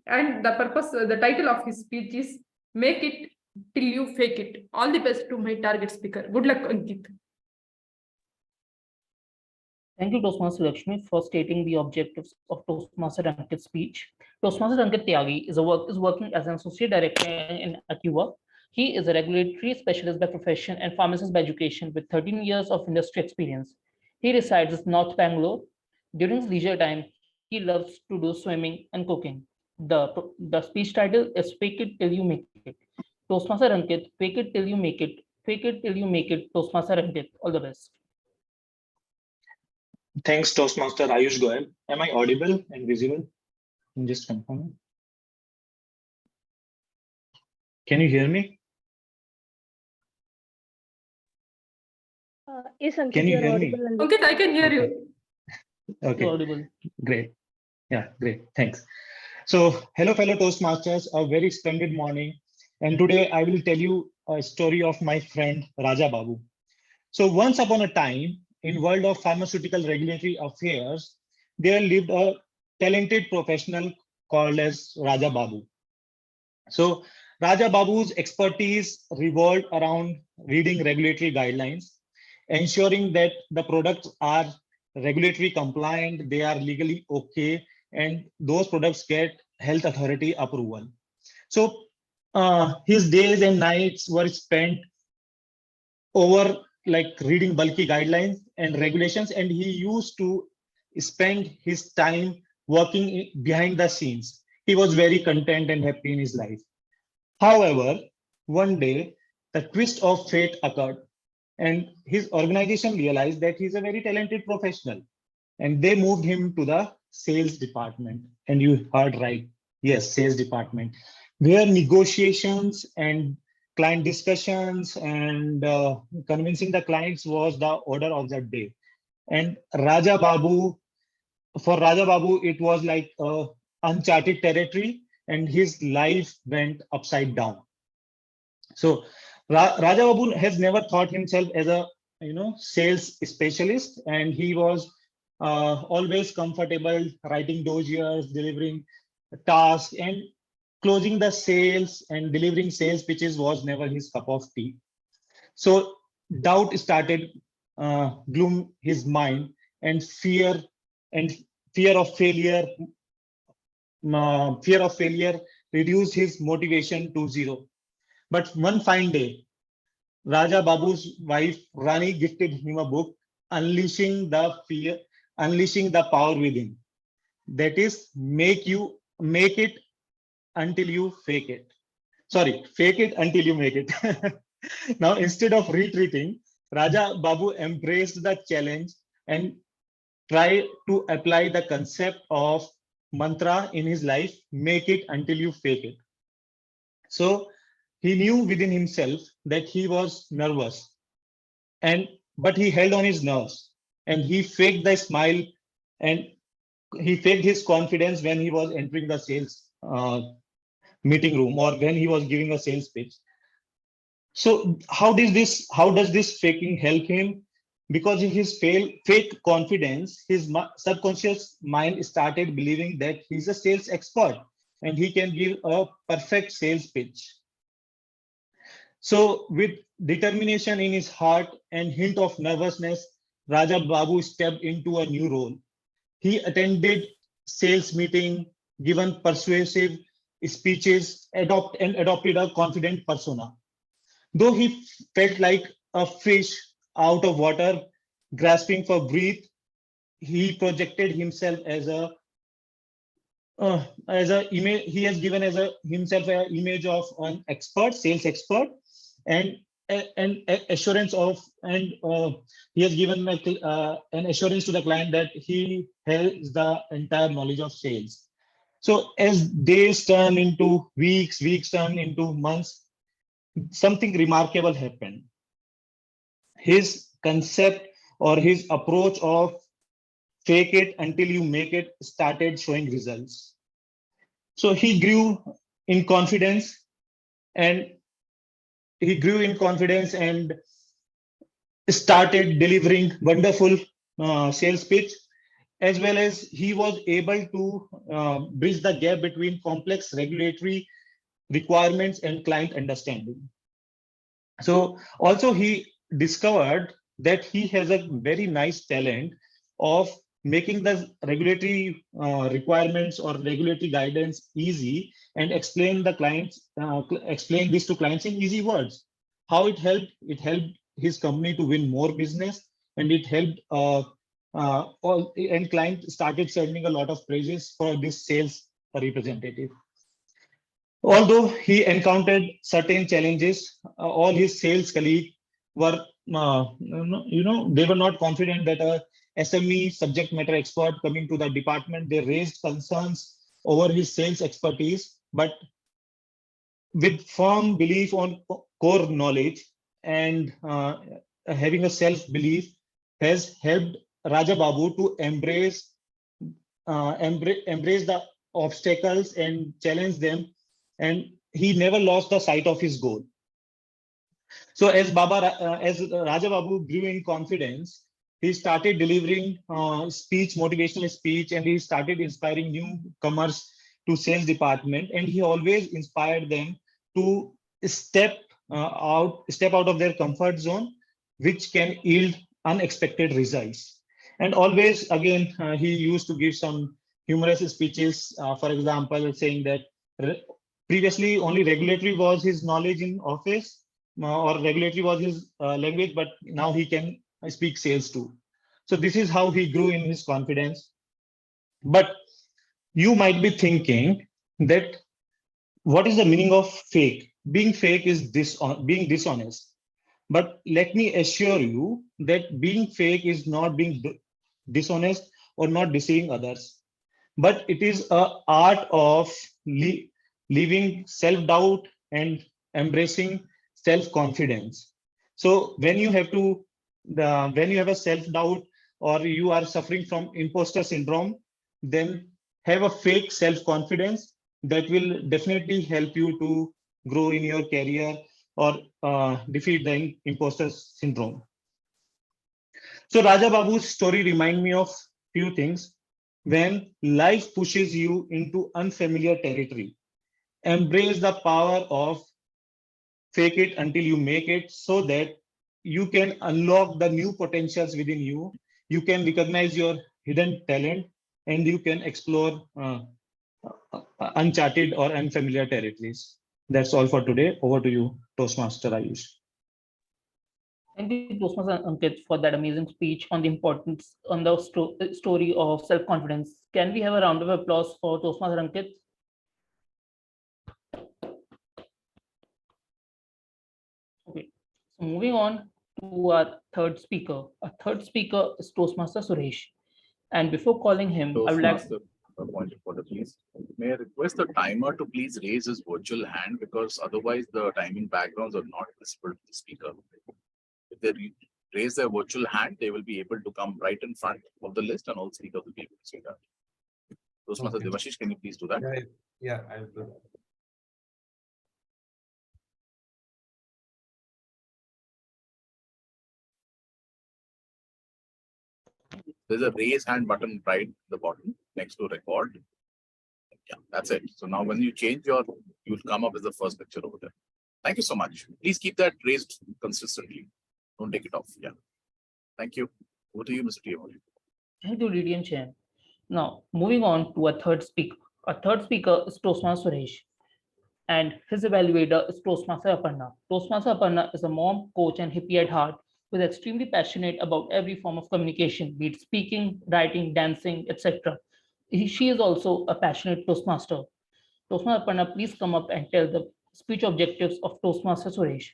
And the title of his speech is "Make It Till You Fake It." All the best to my target speaker. Good luck, Ankit. Thank you, Toastmaster Lakshmi, for stating the objectives of Toastmaster Ankit's speech. Toastmaster Ankit Tyagi is working as an associate director in Acuva. He is a regulatory specialist by profession and pharmacist by education with 13 years of industry experience. He resides in North Bangalore. During his leisure time, he loves to do swimming and cooking. The speech title is "Fake It Till You Make It." Toastmaster Ankit, fake it till you make it. Fake it till you make it. Toastmaster Ankit, all the best. Thanks, Toastmaster Ayush Goel. Am I audible and visible? Just confirm. Can you hear me? Yes, Ankit, Can you hear me? Ankit, I can hear you. Okay, Audible. great. Yeah, great. Thanks. So, hello, fellow Toastmasters. A very splendid morning. And today I will tell you a story of my friend Raja Babu. So, once upon a time, in world of pharmaceutical regulatory affairs, there lived a talented professional called as Raja Babu. So Raja Babu's expertise revolved around reading regulatory guidelines, ensuring that the products are regulatory compliant, they are legally okay, and those products get health authority approval. So his days and nights were spent over like reading bulky guidelines and regulations, and he used to spend his time working behind the scenes. He was very content and happy in his life. However, one day the twist of fate occurred, and his organization realized that he's a very talented professional, and they moved him to the sales department. And you heard right, yes, sales department, where negotiations and client discussions and convincing the clients was the order of the day. And Raja Babu, for Raja Babu, it was like uncharted territory, and his life went upside down. So Raja Babu has never thought himself as a sales specialist, and he was always comfortable writing dossiers, delivering tasks, and closing the sales and delivering sales pitches was never his cup of tea. So doubt started gloom his mind, and fear of failure reduced his motivation to zero. But one fine day, Raja Babu's wife Rani gifted him a book, unleashing the power within. That is, make it until you fake it. Sorry, fake it until you make it. Now, instead of retreating, Raja Babu embraced the challenge and tried to apply the concept of mantra in his life, make it until you fake it. So he knew within himself that he was nervous, but he held on his nerves, and he faked the smile, and he faked his confidence when he was entering the sales meeting room or when he was giving a sales pitch. So how does this faking help him? Because of his fake confidence, his subconscious mind started believing that he's a sales expert and he can give a perfect sales pitch. So with determination in his heart and hint of nervousness, Raja Babu stepped into a new role. He attended sales meeting, given persuasive speeches, adopted a confident persona. Though he felt like a fish out of water, grasping for breath, he projected himself as a image. He has given as a himself an image of an expert, sales expert, and an assurance of, and he has given an assurance to the client that he has the entire knowledge of sales. So as days turn into weeks, weeks turn into months, something remarkable happened. His concept or his approach of fake it until you make it started showing results. So he grew in confidence and started delivering wonderful sales pitch, as well as he was able to bridge the gap between complex regulatory requirements and client understanding. So also he discovered that he has a very nice talent of making the regulatory requirements or regulatory guidance easy and explain explain this to clients in easy words. How it helped? It helped his company to win more business, and it helped and client started sending a lot of praises for this sales representative. Although he encountered certain challenges, all his sales colleagues were, they were not confident that a SME subject matter expert coming to the department. They raised concerns over his sales expertise, but with firm belief on core knowledge and having a self-belief has helped Raja Babu to embrace the obstacles and challenge them, and he never lost the sight of his goal. So as Raja Babu grew in confidence, he started delivering motivational speech, and he started inspiring newcomers to sales department, and he always inspired them to step out of their comfort zone, which can yield unexpected results. And always, again, he used to give some humorous speeches, for example, saying that previously only regulatory was his knowledge in office, or regulatory was his language, but now he can speak sales too. So this is how he grew in his confidence. But you might be thinking that what is the meaning of fake? Being fake is being dishonest. But let me assure you that being fake is not being dishonest or not deceiving others, but it is an art of leaving self-doubt and embracing self-confidence. So when you have a self-doubt or you are suffering from imposter syndrome, then have a fake self-confidence that will definitely help you to grow in your career or defeat the imposter syndrome. So Raja Babu's story reminds me of few things. When life pushes you into unfamiliar territory, embrace the power of fake it until you make it, so that you can unlock the new potentials within you. You can recognize your hidden talent, and you can explore uncharted or unfamiliar territories. That's all for today. Over to you, Toastmaster Ayush. Thank you, Toastmaster Ankit, for that amazing speech on the importance on the story of self-confidence. Can we have a round of applause for Toastmaster Ankit? Okay, so moving on to our third speaker. Our third speaker is Toastmaster Suresh. And before calling him, I would like Toastmaster, a point of order, please. May I request the timer to please raise his virtual hand, because otherwise the timing backgrounds are not visible to the speaker. If they raise their virtual hand, they will be able to come right in front of the list, and all speakers will be able to see that. Toastmaster Devashish, can you please do that? Yeah, I'll do that. There's a raise hand button right at the bottom next to record. Yeah, that's it. So now when you change you'll come up as the first picture over there. Thank you so much. Please keep that raised consistently. Don't take it off. Yeah. Thank you. Over to you, Mr. Tiamoli. Thank you, Lydian Chair. Now, moving on to a third speaker. A third speaker is Toastmaster Suresh, and his evaluator is Toastmaster Aparna. Toastmaster Aparna is a mom, coach, and hippie at heart who is extremely passionate about every form of communication, be it speaking, writing, dancing, etc. She is also a passionate Toastmaster. Toastmaster Aparna, please come up and tell the speech objectives of Toastmaster Suresh.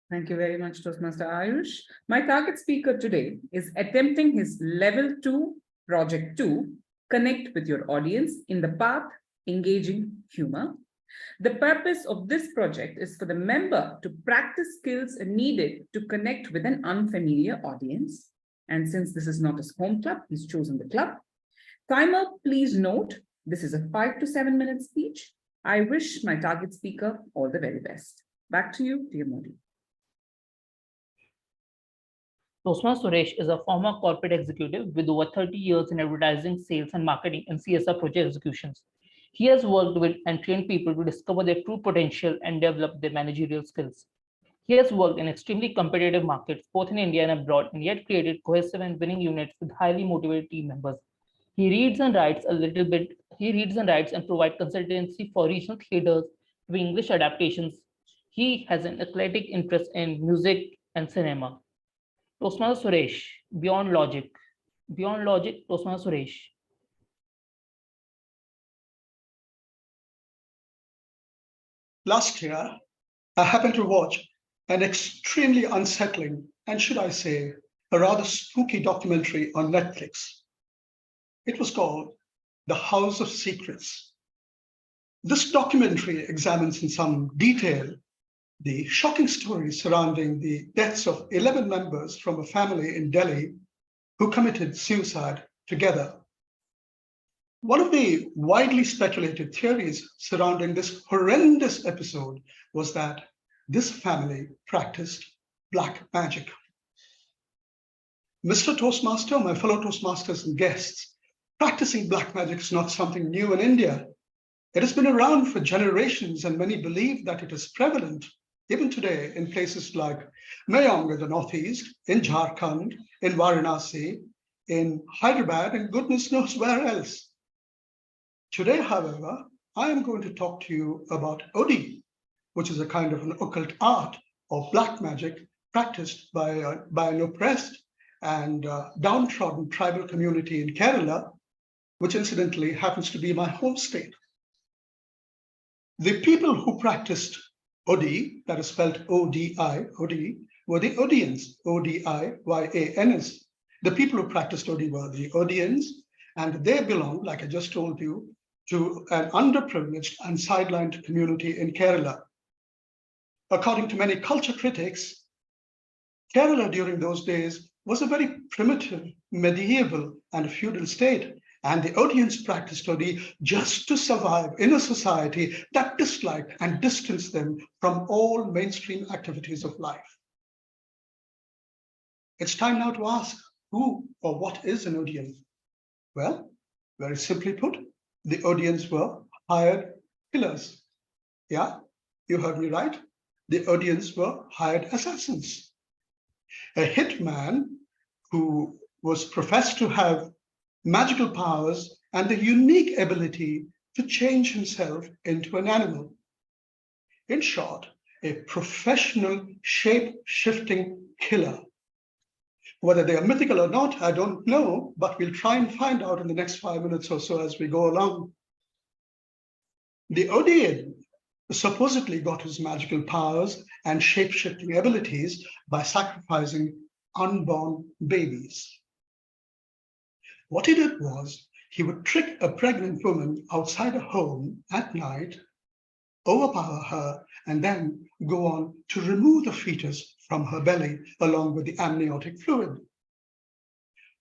Thank you very much, Toastmaster Ayush. My target speaker today is attempting his level 2, project 2, connect with your audience in the path engaging humor. The purpose of this project is for the member to practice skills needed to connect with an unfamiliar audience. And since this is not his home club, he's chosen the club. Timer, please note, this is a 5 to 7 minute speech. I wish my target speaker all the very best. Back to you, dear Modi. Toastmaster Suresh is a former corporate executive with over 30 years in advertising, sales, and marketing and CSR project executions. He has worked with and trained people to discover their true potential and develop their managerial skills. He has worked in extremely competitive markets, both in India and abroad, and yet created cohesive and winning units with highly motivated team members. He reads and writes a little bit. He reads and writes and provides consultancy for regional theaters to English adaptations. He has an athletic interest in music and cinema. Toastmaster Suresh, beyond logic. Beyond logic, Toastmaster Suresh. Last year, I happened to watch an extremely unsettling, and should I say, a rather spooky documentary on Netflix. It was called The House of Secrets. This documentary examines in some detail the shocking story surrounding the deaths of 11 members from a family in Delhi who committed suicide together. One of the widely speculated theories surrounding this horrendous episode was that this family practiced black magic. Mr. Toastmaster, my fellow Toastmasters and guests, practicing black magic is not something new in India. It has been around for generations, and many believe that it is prevalent even today in places like Mayong in the Northeast, in Jharkhand, in Varanasi, in Hyderabad, and goodness knows where else. Today, however, I am going to talk to you about Odi, which is a kind of an occult art or black magic practiced by an oppressed and downtrodden tribal community in Kerala, which incidentally happens to be my home state. The people who practiced Odi, that is spelled O-D-I, Odi, were the Odians, O-D-I-Y-A-N-S. The people who practiced Odi were the Odians, and they belonged, like I just told you, to an underprivileged and sidelined community in Kerala. According to many culture critics, Kerala during those days was a very primitive, medieval, and feudal state, and the Odians practiced Odi just to survive in a society that disliked and distanced them from all mainstream activities of life. It's time now to ask, who or what is an Odian? Well, very simply put, the Odians were hired killers. Yeah, you heard me right. The Odians were hired assassins. A hitman who was professed to have magical powers and the unique ability to change himself into an animal. In short, a professional shape-shifting killer. Whether they are mythical or not, I don't know, but we'll try and find out in the next 5 minutes or so as we go along. The Odian supposedly got his magical powers and shape-shifting abilities by sacrificing unborn babies. What he did was he would trick a pregnant woman outside a home at night, overpower her, and then go on to remove the fetus from her belly along with the amniotic fluid.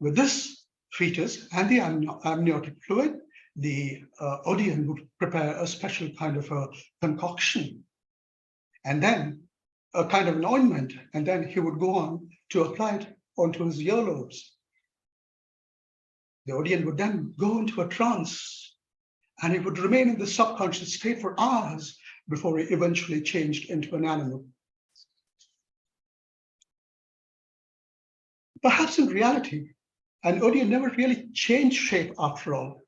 With this fetus and the amniotic fluid, the Odian would prepare a special kind of a concoction, and then a kind of an ointment, and then he would go on to apply it onto his earlobes. The audience would then go into a trance, and he would remain in the subconscious state for hours before he eventually changed into an animal. Perhaps in reality, an audience never really changed shape after all.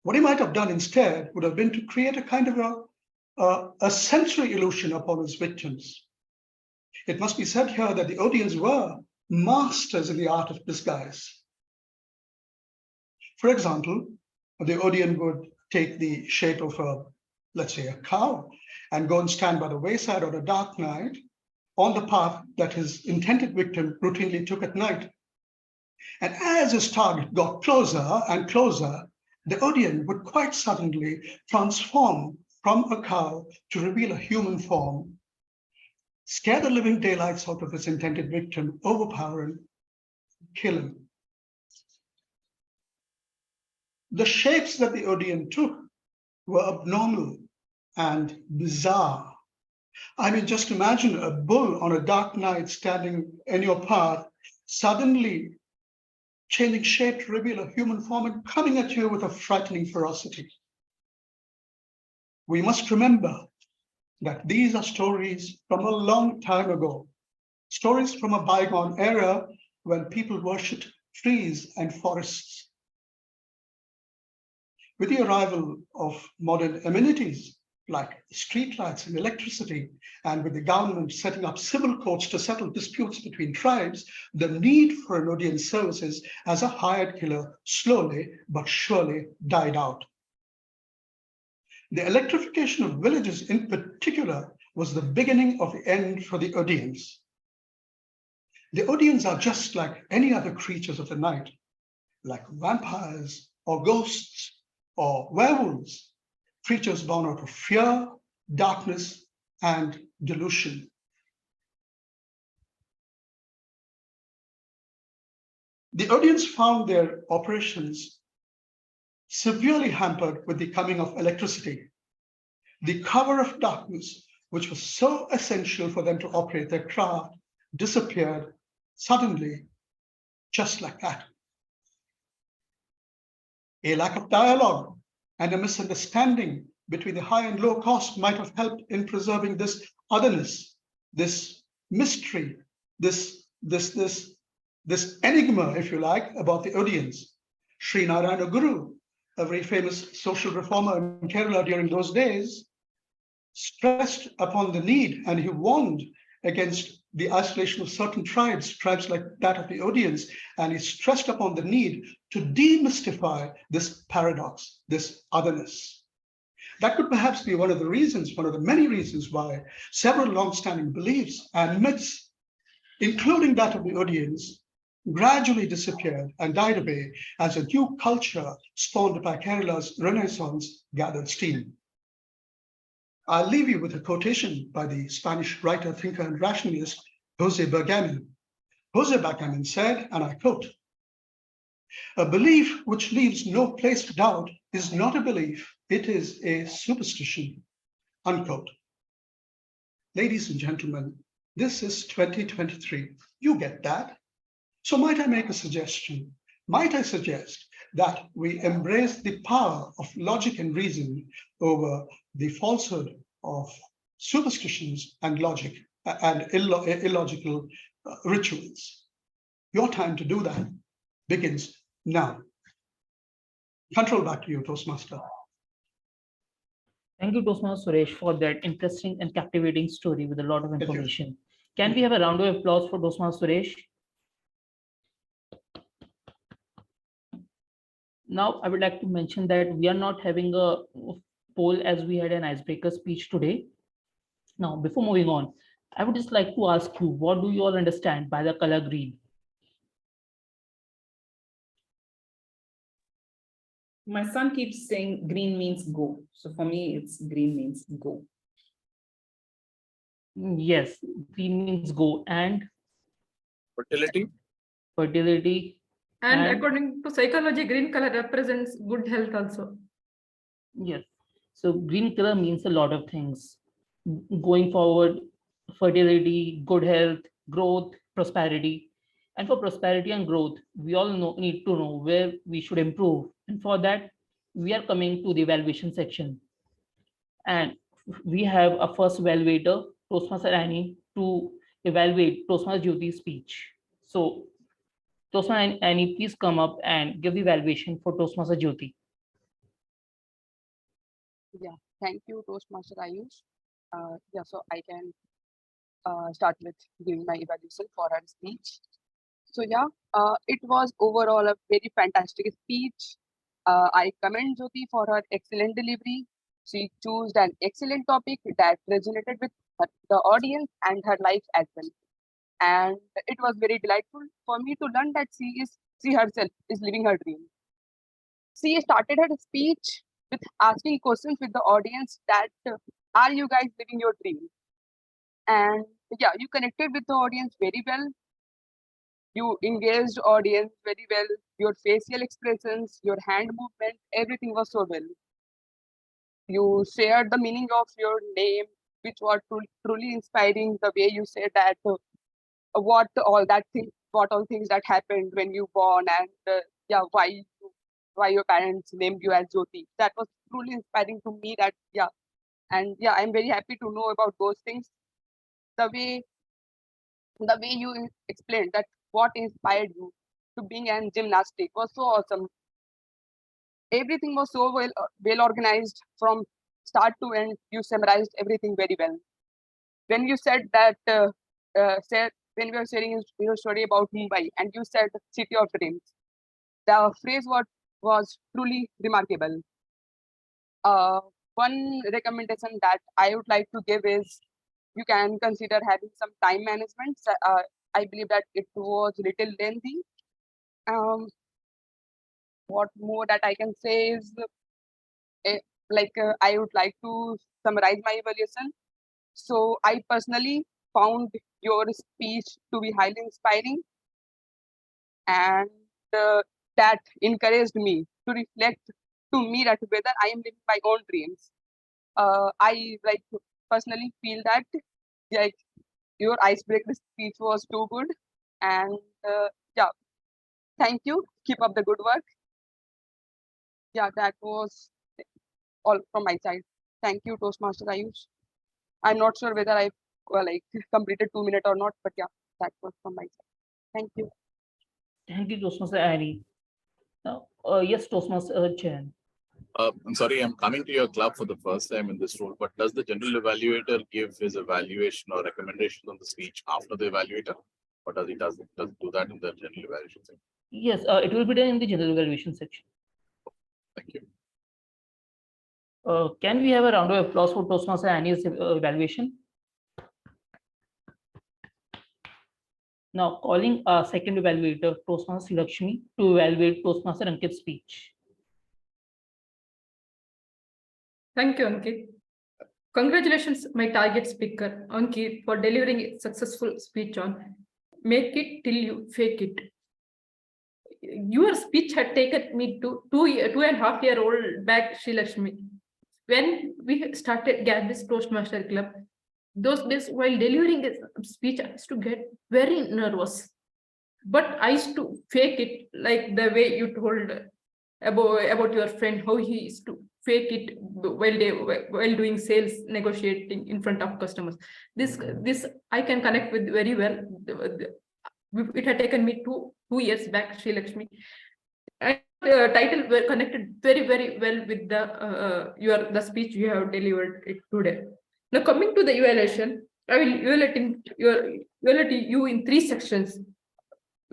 What he might have done instead would have been to create a kind of a sensory illusion upon his victims. It must be said here that the audience were masters in the art of disguise. For example, the audience would take the shape of let's say a cow, and go and stand by the wayside on a dark night on the path that his intended victim routinely took at night. And as his target got closer and closer, the audience would quite suddenly transform from a cow to reveal a human form, scare the living daylights out of his intended victim, overpower him, kill him. The shapes that the audience took were abnormal and bizarre. I mean, just imagine a bull on a dark night standing in your path, suddenly changing shape to reveal a human form and coming at you with a frightening ferocity. We must remember that these are stories from a long time ago, stories from a bygone era when people worshipped trees and forests. With the arrival of modern amenities like streetlights and electricity, and with the government setting up civil courts to settle disputes between tribes, the need for an audience services as a hired killer slowly but surely died out. The electrification of villages in particular was the beginning of the end for the audience. The audience are just like any other creatures of the night, like vampires or ghosts or werewolves, creatures born out of fear, darkness, and delusion. The audience found their operations severely hampered with the coming of electricity. The cover of darkness, which was so essential for them to operate their craft, disappeared suddenly, just like that. A lack of dialogue and a misunderstanding between the high and low cost might have helped in preserving this otherness, this mystery, this enigma, if you like, about the audience. Sri Narayana Guru, a very famous social reformer in Kerala during those days, stressed upon the need, and he warned against the isolation of certain tribes like that of the audience, and he stressed upon the need to demystify this paradox, this otherness. That could perhaps be one of the reasons, one of the many reasons why several long-standing beliefs and myths, including that of the audience, gradually disappeared and died away as a new culture spawned by Kerala's Renaissance gathered steam. I'll leave you with a quotation by the Spanish writer, thinker, and rationalist, José Bergamin. José Bergamin said, and I quote, "A belief which leaves no place to doubt is not a belief, it is a superstition," unquote. Ladies and gentlemen, this is 2023. You get that? So might I make a suggestion? Might I suggest that we embrace the power of logic and reason over the falsehood of superstitions and logic and illogical rituals? Your time to do that begins now. Control back to you, Toastmaster. Thank you, Toastmaster Suresh, for that interesting and captivating story with a lot of information. Can we have a round of applause for Toastmaster Suresh? Now, I would like to mention that we are not having a poll as we had an icebreaker speech today. Now, before moving on, I would just like to ask you, what do you all understand by the color green? My son keeps saying green means go. So for me, it's green means go. Yes, green means go. And fertility. Fertility. And according to psychology, green color represents good health also. Yes. So green color means a lot of things. Going forward, fertility, good health, growth, prosperity. And for prosperity and growth, we all need to know where we should improve. And for that, we are coming to the evaluation section. And we have a first evaluator, Toastmaster Annie, to evaluate Toastmaster Jyoti's speech. So, Toastmaster Annie, please come up and give the evaluation for Toastmaster Jyoti. Yeah, thank you, Toastmaster Ayush. Yeah, so I can start with giving my evaluation for her speech. So yeah, it was overall a very fantastic speech. I commend Jyoti for her excellent delivery. She chose an excellent topic that resonated with the audience and her life as well. And it was very delightful for me to learn that she herself is living her dream. She started her speech with asking questions with the audience that are you guys living your dream? And yeah, you connected with the audience very well. You engaged audience very well. Your facial expressions, your hand movement, everything was so well. You shared the meaning of your name, which was truly inspiring. The way you said that what all things that happened when you born, and yeah, why your parents named you as Jyoti. That was truly inspiring to me. That yeah, and yeah, I'm very happy to know about those things. The way you explained that what inspired you to being in gymnastics was so awesome. Everything was so well organized from start to end. You summarized everything very well. When you said that when we were sharing your story about Mumbai, and you said city of dreams, the phrase was truly remarkable. One recommendation that I would like to give is you can consider having some time management. I believe that it was little lengthy. What more that I can say is I would like to summarize my evaluation. So I personally found your speech to be highly inspiring, and that encouraged me to reflect to me that whether I am living my own dreams. I personally feel that like your icebreaker speech was too good, and yeah, thank you. Keep up the good work. Yeah, that was all from my side. Thank you, Toastmaster Ayush. I'm not sure whether I completed 2 minutes or not, but yeah, that was from my side. Thank you. Thank you, Toastmaster Annie. Now, yes, Toastmaster Chen. I'm sorry, I'm coming to your club for the first time in this role, but does the general evaluator give his evaluation or recommendations on the speech after the evaluator? Or does he do that in the general evaluation section? Yes, it will be done in the general evaluation section. Thank you. Can we have a round of applause for Toastmaster Annie's evaluation? Now, calling our second evaluator, Toastmaster Lakshmi, to evaluate Toastmaster Ankit's speech. Thank you, Ankit. Congratulations, my target speaker, Ankit, for delivering a successful speech on Make It Till You Fake It. Your speech had taken me to 2.5-year-old back, Sri Lakshmi. When we started Gabbys Toastmaster Club, those days while delivering a speech, I used to get very nervous. But I used to fake it, like the way you told about your friend, how he used to fake it while doing sales negotiating in front of customers. This I can connect with very well. It had taken me two years back, Sri Lakshmi. And title were connected very well with the speech you have delivered it today. Now coming to the evaluation, I will evaluate you in 3 sections.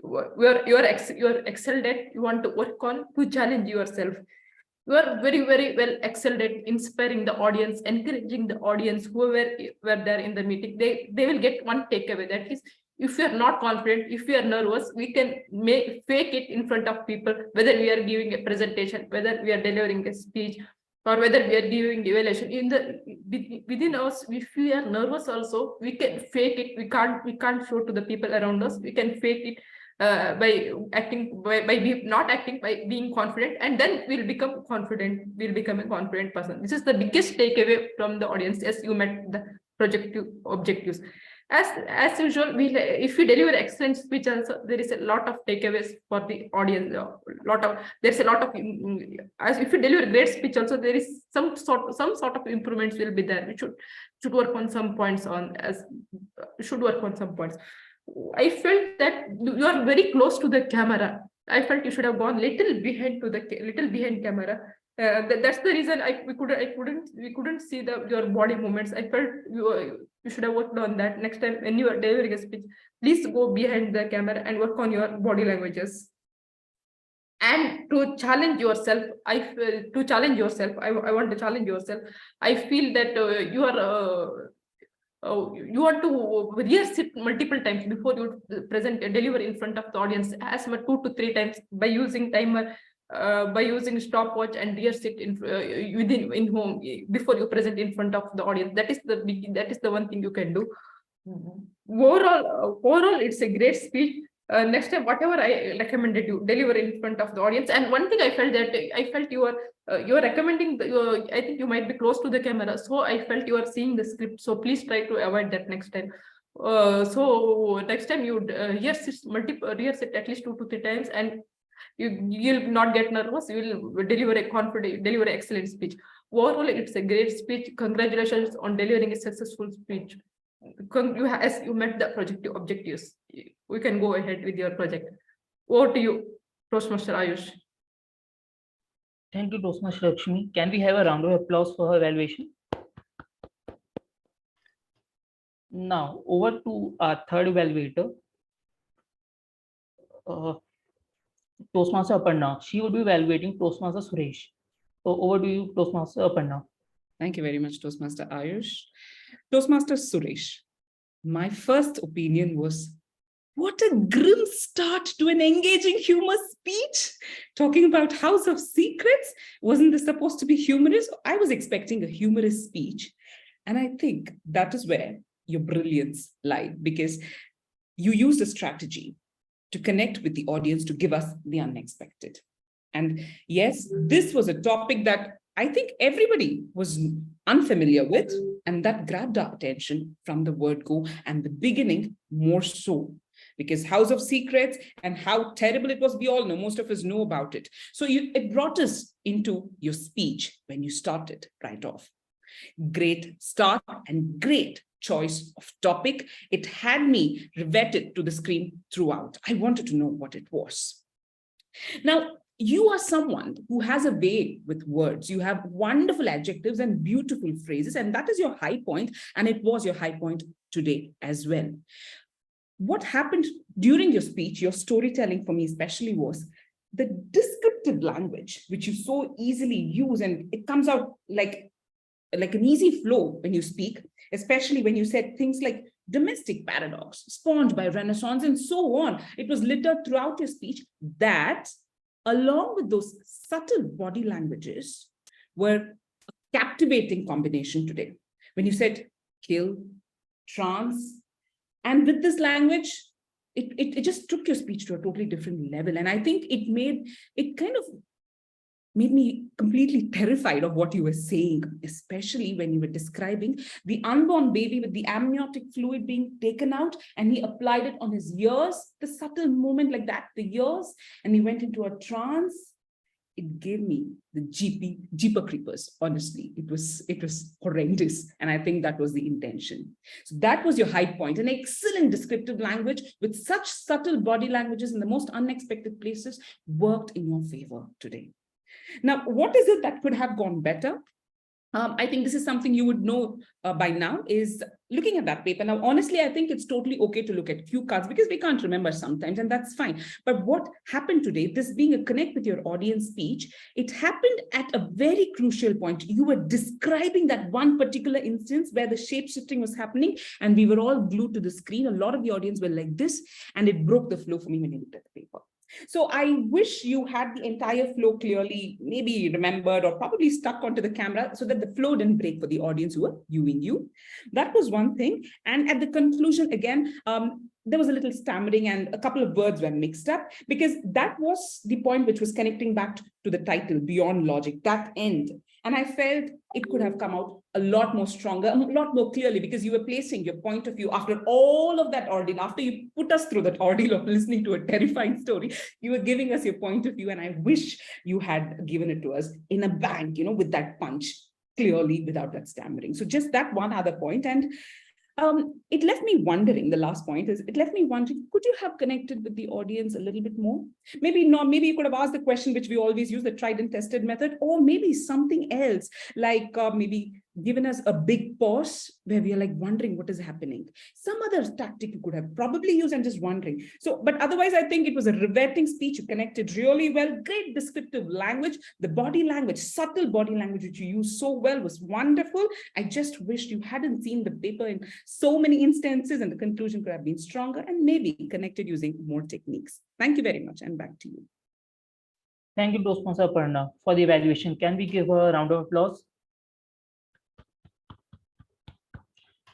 You're excelled at, you want to work on to challenge yourself. You are very well excelled at inspiring the audience, encouraging the audience, whoever were there in the meeting. They will get one takeaway, that is, if you are not confident, if you are nervous, we can fake it in front of people, whether we are giving a presentation, whether we are delivering a speech, or whether we are giving evaluation. Within us, if we are nervous also, we can fake it. We can't show to the people around us. We can fake it by acting, by not acting, by being confident, and then we'll become confident. We'll become a confident person. This is the biggest takeaway from the audience as you met the objectives. as usual, if we deliver excellent speech, also there is a lot of takeaways for the audience. There's a lot of as if you deliver great speech, also there is some sort of improvements will be there. We should work on some points I felt that you are very close to the camera. I felt you should have gone little behind camera. That's the reason we couldn't see your body movements. I felt you should have worked on that. Next time when you are delivering a speech, please go behind the camera and work on your body languages. And to challenge yourself, I want to challenge yourself. I feel that you want to rehearse it multiple times before you deliver in front of the audience, as much 2 to 3 times by using timer, by using stopwatch, and rehearse it in home before you present in front of the audience. That is the one thing you can do. Overall, it's a great speech. Next time, whatever I recommended you, deliver in front of the audience. And one thing I felt you are recommending. I think you might be close to the camera, so I felt you are seeing the script. So please try to avoid that next time. So next time you rehearse it at least 2 to 3 times, and you'll not get nervous. You will deliver an excellent speech. Overall, it's a great speech. Congratulations on delivering a successful speech. You met the projective objectives. We can go ahead with your project. Over to you, Toastmaster Ayush. Thank you, Toastmaster Lakshmi. Can we have a round of applause for her evaluation? Now, over to our third evaluator, Toastmaster Aparna. She would be evaluating Toastmaster Suresh. So over to you, Toastmaster Aparna. Thank you very much, Toastmaster Ayush. Toastmaster Suresh, my first opinion was, what a grim start to an engaging humor speech. Talking about House of Secrets. Wasn't this supposed to be humorous? I was expecting a humorous speech. And I think that is where your brilliance lied, because you used a strategy to connect with the audience, to give us the unexpected. And yes, this was a topic that I think everybody was unfamiliar with, and that grabbed our attention from the word go, and the beginning more so, because House of Secrets and how terrible it was, we all know, most of us know about it. So it brought us into your speech when you started right off. Great start and great choice of topic. It had me riveted to the screen throughout. I wanted to know what it was. Now, you are someone who has a way with words. You have wonderful adjectives and beautiful phrases, and that is your high point, and it was your high point today as well. What happened during your speech, your storytelling for me especially, was the descriptive language, which you so easily use, and it comes out like an easy flow when you speak, especially when you said things like domestic paradox, spawned by Renaissance, and so on. It was littered throughout your speech that, along with those subtle body languages, were a captivating combination today. When you said kill, trance, and with this language, it just took your speech to a totally different level. And I think it kind of made me completely terrified of what you were saying, especially when you were describing the unborn baby with the amniotic fluid being taken out, and he applied it on his ears, the subtle movement like that, the ears, and he went into a trance. It gave me the jeeper creepers, honestly. It was horrendous, and I think that was the intention. So that was your high point, an excellent descriptive language with such subtle body languages in the most unexpected places worked in your favor today. Now, what is it that could have gone better? I think this is something you would know by now, is looking at that paper. Now, honestly, I think it's totally okay to look at cue cards because we can't remember sometimes, and that's fine. But what happened today, this being a connect with your audience speech, it happened at a very crucial point. You were describing that one particular instance where the shape shifting was happening, and we were all glued to the screen. A lot of the audience were like this, and it broke the flow for me when you looked at the paper. So I wish you had the entire flow clearly, maybe remembered or probably stuck onto the camera so that the flow didn't break for the audience who were viewing you. That was one thing. And at the conclusion, again, there was a little stammering and a couple of words were mixed up, because that was the point which was connecting back to the title, Beyond Logic, that end. And I felt it could have come out a lot more stronger, a lot more clearly, because you were placing your point of view after all of that ordeal, after you put us through that ordeal of listening to a terrifying story, you were giving us your point of view. And I wish you had given it to us in a bang, with that punch, clearly, without that stammering. So just that one other point. And it left me wondering, the last point is, it left me wondering, could you have connected with the audience a little bit more? Maybe not, maybe you could have asked the question which we always use, the tried and tested method, or maybe something else, like maybe given us a big pause where we are like wondering what is happening. Some other tactic you could have probably used and just wondering. So, but otherwise, I think it was a riveting speech. You connected really well, great descriptive language, the body language, subtle body language, which you used so well was wonderful. I just wished you hadn't seen the paper in so many instances and the conclusion could have been stronger and maybe connected using more techniques. Thank you very much, and back to you. Thank you, Toastmaster Aparna, for the evaluation. Can we give her a round of applause?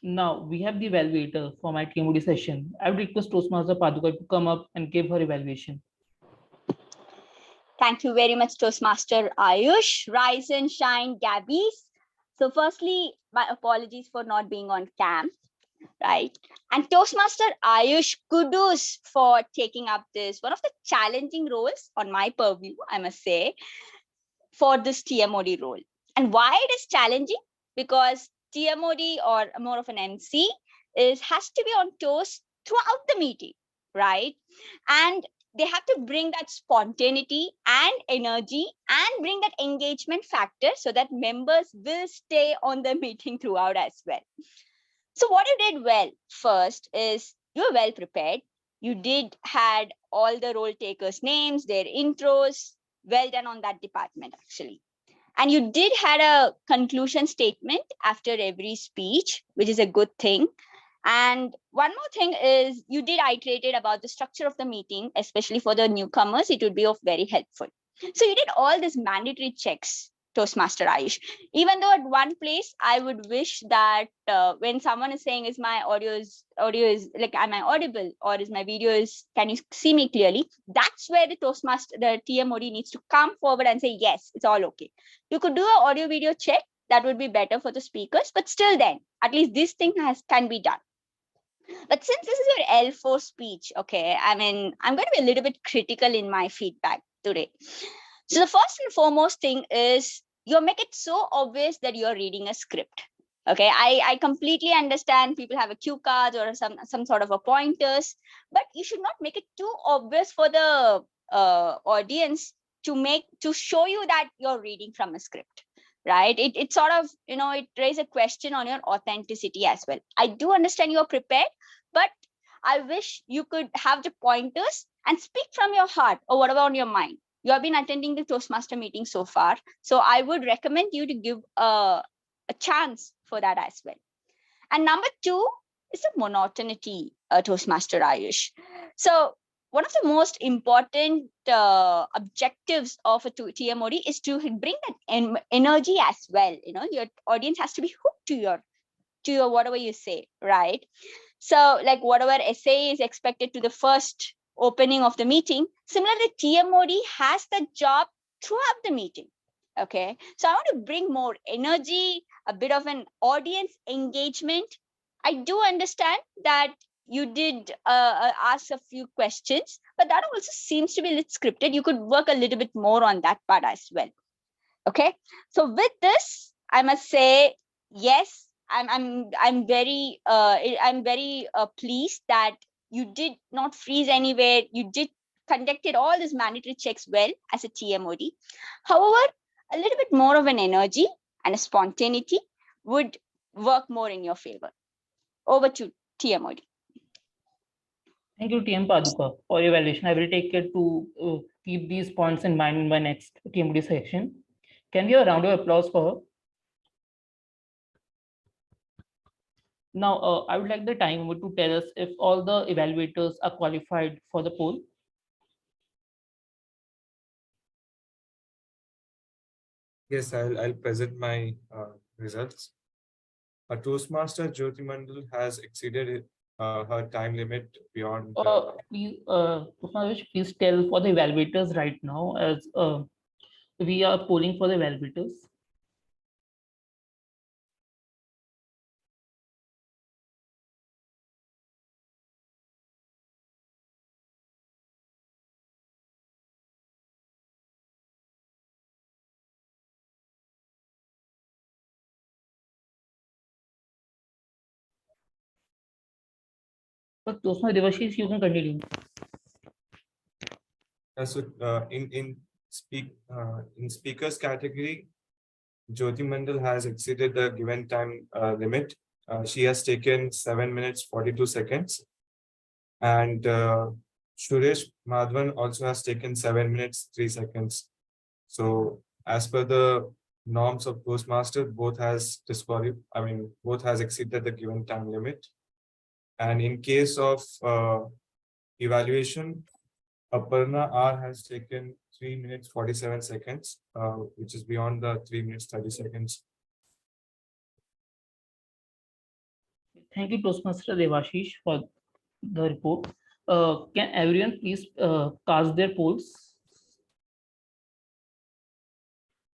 Now we have the evaluator for my TMOD session. I would request Toastmaster Paduka to come up and give her evaluation. Thank you very much, Toastmaster Ayush. Rise and shine, Gabbys. So firstly, my apologies for not being on cam, right? And Toastmaster Ayush, kudos for taking up this, one of the challenging roles on my purview, I must say, for this TMOD role. And why it is challenging? Because TMOD, or more of an MC, has to be on toes throughout the meeting, right? And they have to bring that spontaneity and energy and bring that engagement factor so that members will stay on the meeting throughout as well. So what you did well first is you were well prepared. You had all the role takers' names, their intros, well done on that department actually. And you had a conclusion statement after every speech, which is a good thing. And one more thing is you iterated about the structure of the meeting, especially for the newcomers, it would be of very helpful. So you did all these mandatory checks, Toastmaster Ayush. Even though at one place, I would wish that when someone is saying, is my audio is like, am I audible, or is my video can you see me clearly? That's where the Toastmaster, the TMOD needs to come forward and say, yes, it's all okay. You could do an audio video check. That would be better for the speakers, but still then, at least this thing can be done. But since this is your L4 speech, okay, I mean, I'm going to be a little bit critical in my feedback today. So the first and foremost thing is you make it so obvious that you're reading a script. Okay, I completely understand people have a cue cards or some sort of a pointers, but you should not make it too obvious for the audience to show you that you're reading from a script, right? It sort of, it raises a question on your authenticity as well. I do understand you're prepared, but I wish you could have the pointers and speak from your heart or whatever on your mind. You have been attending the Toastmaster meeting so far, so I would recommend you to give a chance for that as well. And number two is the monotonity, Toastmaster Ayush. So one of the most important objectives of a TMOD is to bring that energy as well. Your audience has to be hooked to your whatever you say, right? So like whatever essay is expected to the first opening of the meeting, similarly, TMOD has the job throughout the meeting. Okay, so I want to bring more energy, a bit of an audience engagement. I do understand that you did ask a few questions, but that also seems to be a little scripted. You could work a little bit more on that part as well. Okay, so with this, I must say, yes, I'm very pleased that you did not freeze anywhere. You did conducted all these mandatory checks well as a TMOD. However, a little bit more of an energy and a spontaneity would work more in your favor. Over to TMOD. Thank you, TM Paduka, for your evaluation. I will take care to keep these points in mind in my next TMOD session. Can we have a round of applause for her? Now, I would like the timer to tell us if all the evaluators are qualified for the poll. Yes, I'll present my results. A Toastmaster Jyoti Mandal has exceeded her time limit beyond. Please, Toastmasters, please tell for the evaluators right now, as we are polling for the evaluators. But Toastmaster Devashish, you can continue. So in speakers category, Jyoti Mandal has exceeded the given time limit. She has taken 7 minutes 42 seconds, and Suresh Madhavan also has taken 7 minutes 3 seconds. So as per the norms of Toastmaster, both has both has exceeded the given time limit. And in case of evaluation, Aparna R has taken 3 minutes 47 seconds, which is beyond the 3 minutes 30 seconds. Thank you, Toastmaster Devashish, for the report. Can everyone please cast their polls?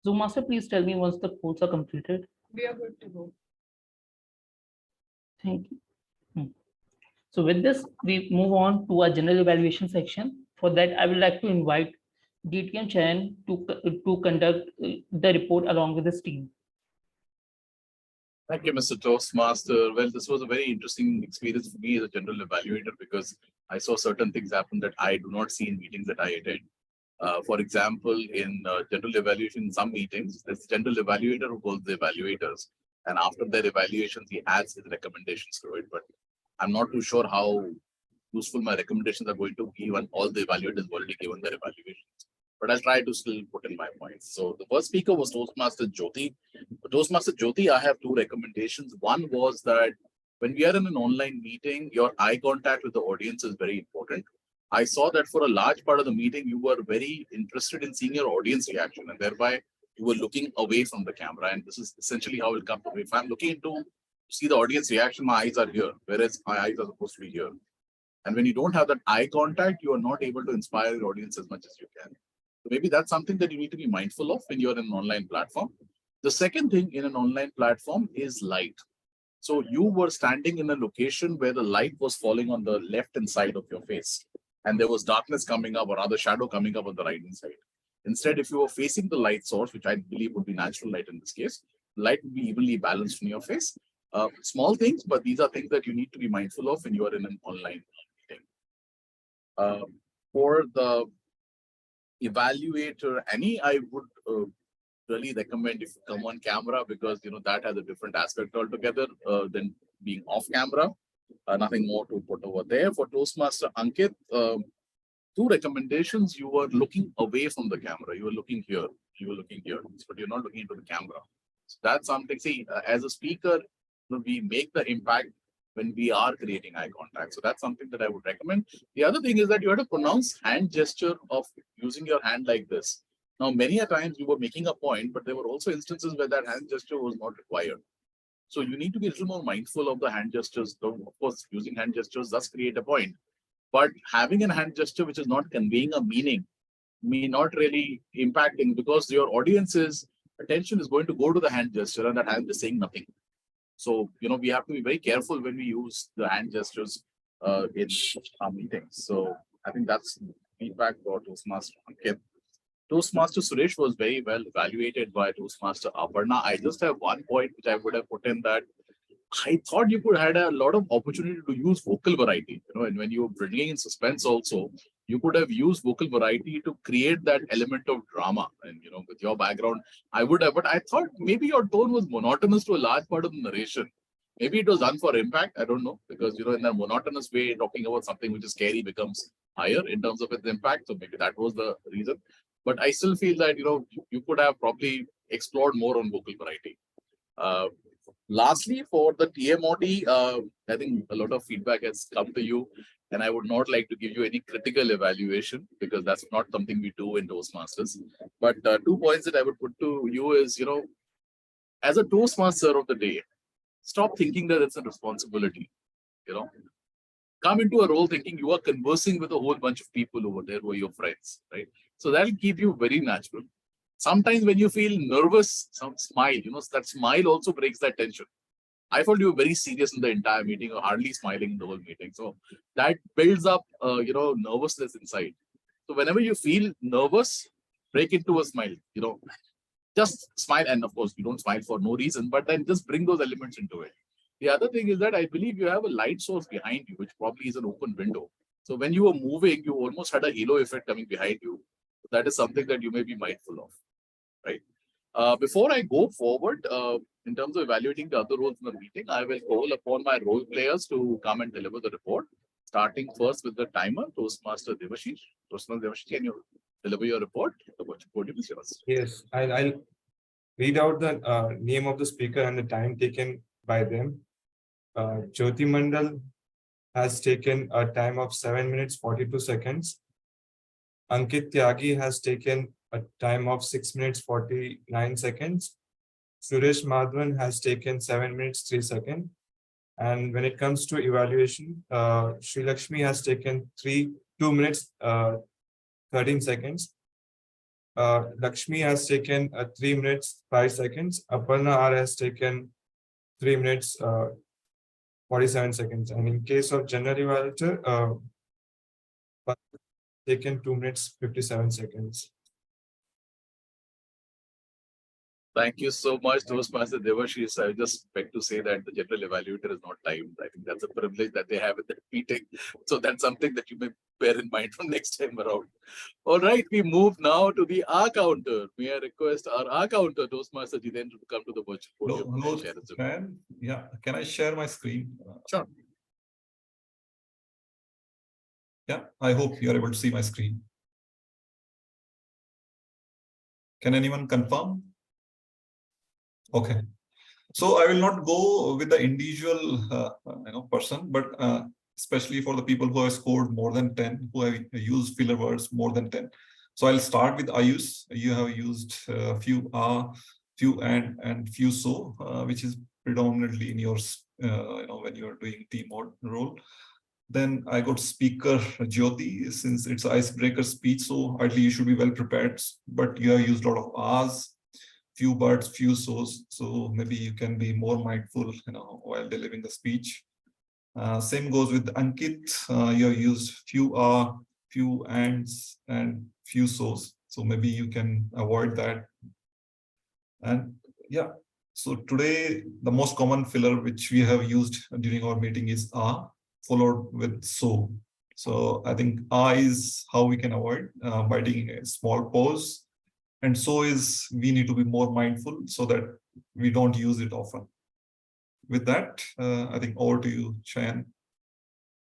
Zoom Master, please tell me once the polls are completed. We are good to go. Thank you. So with this, we move on to our general evaluation section. For that, I would like to invite DTM Charan to conduct the report along with his team. Thank you, Mr. Toastmaster. Well, this was a very interesting experience for me as a general evaluator because I saw certain things happen that I do not see in meetings that I attend. For example, in general evaluation, in some meetings, there's a general evaluator who calls the evaluators. And after their evaluations, he adds his recommendations to it. But I'm not too sure how useful my recommendations are going to be when all the evaluators have already given their evaluations. But I'll try to still put in my points. So the first speaker was Toastmaster Jyoti. For Toastmaster Jyoti, I have two recommendations. One was that when we are in an online meeting, your eye contact with the audience is very important. I saw that for a large part of the meeting, you were very interested in seeing your audience reaction, and thereby you were looking away from the camera. And this is essentially how it comes. If I'm looking to see the audience reaction, my eyes are here, whereas my eyes are supposed to be here. And when you don't have that eye contact, you are not able to inspire your audience as much as you can. So maybe that's something that you need to be mindful of when you're in an online platform. The second thing in an online platform is light. So you were standing in a location where the light was falling on the left-hand side of your face, and there was darkness coming up or rather shadow coming up on the right-hand side. Instead, if you were facing the light source, which I believe would be natural light in this case, light would be evenly balanced in your face. Small things, but these are things that you need to be mindful of when you are in an online meeting. For the evaluator, Annie, I would really recommend if you come on camera because that has a different aspect altogether than being off camera. Nothing more to put over there. For Toastmaster Ankit, two recommendations. You were looking away from the camera. You were looking here. You were looking here, but you're not looking into the camera. So that's something. See, as a speaker, we make the impact when we are creating eye contact. So that's something that I would recommend. The other thing is that you have to pronounce hand gesture of using your hand like this. Now, many a times you were making a point, but there were also instances where that hand gesture was not required. So you need to be a little more mindful of the hand gestures. Though, of course, using hand gestures does create a point, but having a hand gesture which is not conveying a meaning may not really impacting because your audience's attention is going to go to the hand gesture and that hand is saying nothing. So, we have to be very careful when we use the hand gestures in our meetings. So I think that's feedback for Toastmaster Ankit. Toastmaster Suresh was very well evaluated by Toastmaster Aparna. I just have one point which I would have put in that I thought you could had a lot of opportunity to use vocal variety, and when you were bringing in suspense also, you could have used vocal variety to create that element of drama. And, with your background, I would have, but I thought maybe your tone was monotonous to a large part of the narration. Maybe it was done for impact. I don't know, because, in that monotonous way, talking about something which is scary becomes higher in terms of its impact. So maybe that was the reason. But I still feel that, you could have probably explored more on vocal variety. Lastly, for the TMOD, I think a lot of feedback has come to you, and I would not like to give you any critical evaluation because that's not something we do in Toastmasters. But 2 points that I would put to you is, as a Toastmaster of the day, stop thinking that it's a responsibility. come into a role thinking you are conversing with a whole bunch of people over there who are your friends, right? So that'll keep you very natural. Sometimes when you feel nervous, some smile, that smile also breaks that tension. I thought you were very serious in the entire meeting or hardly smiling in the whole meeting. So that builds up, nervousness inside. So whenever you feel nervous, break into a smile, just smile. And of course, you don't smile for no reason, but then just bring those elements into it. The other thing is that I believe you have a light source behind you, which probably is an open window. So when you were moving, you almost had a halo effect coming behind you. That is something that you may be mindful of, right? Before I go forward, in terms of evaluating the other roles in the meeting, I will call upon my role players to come and deliver the report, starting first with the timer, Toastmaster Devashish. Toastmaster Devashish, can you deliver your report? The podium is yours. Yes, I'll read out the name of the speaker and the time taken by them. Jyoti Mandal has taken a time of 7 minutes 42 seconds. Ankit Tyagi has taken a time of 6 minutes 49 seconds. Suresh Madhavan has taken 7 minutes 3 seconds. And when it comes to evaluation, Sri Lakshmi has taken 2 minutes 13 seconds. Lakshmi has taken 3 minutes 5 seconds. Aparna R has taken 3 minutes 47 seconds. And in case of general evaluator, taken 2 minutes 57 seconds. Thank you so much, Toastmaster Devashish. I just beg to say that the general evaluator is not timed. I think that's a privilege that they have in that meeting. So that's something that you may bear in mind from next time around. All right, we move now to the R counter. May I request our R counter, Toastmaster Jitendra, to come to the virtual podium. Hello, and share his report. man. Yeah, can I share my screen? Sure. Yeah, I hope you are able to see my screen. Can anyone confirm? Okay. So I will not go with the individual person, but especially for the people who have scored more than 10, who have used filler words more than 10. So I'll start with Ayush. You have used few few and few so, which is predominantly in yours, when you are doing team mode role. Then I got speaker Jyoti, since it's icebreaker speech, so ideally you should be well prepared, but you have used a lot of R's, few buts, few so's, so maybe you can be more mindful, while delivering the speech. Same goes with Ankit. You have used few few ands, and few so's, so maybe you can avoid that. And yeah, so today the most common filler which we have used during our meeting is followed with so. So I think is how we can avoid by taking a small pause. And so is we need to be more mindful so that we don't use it often. With that, I think over to you, Cheyenne.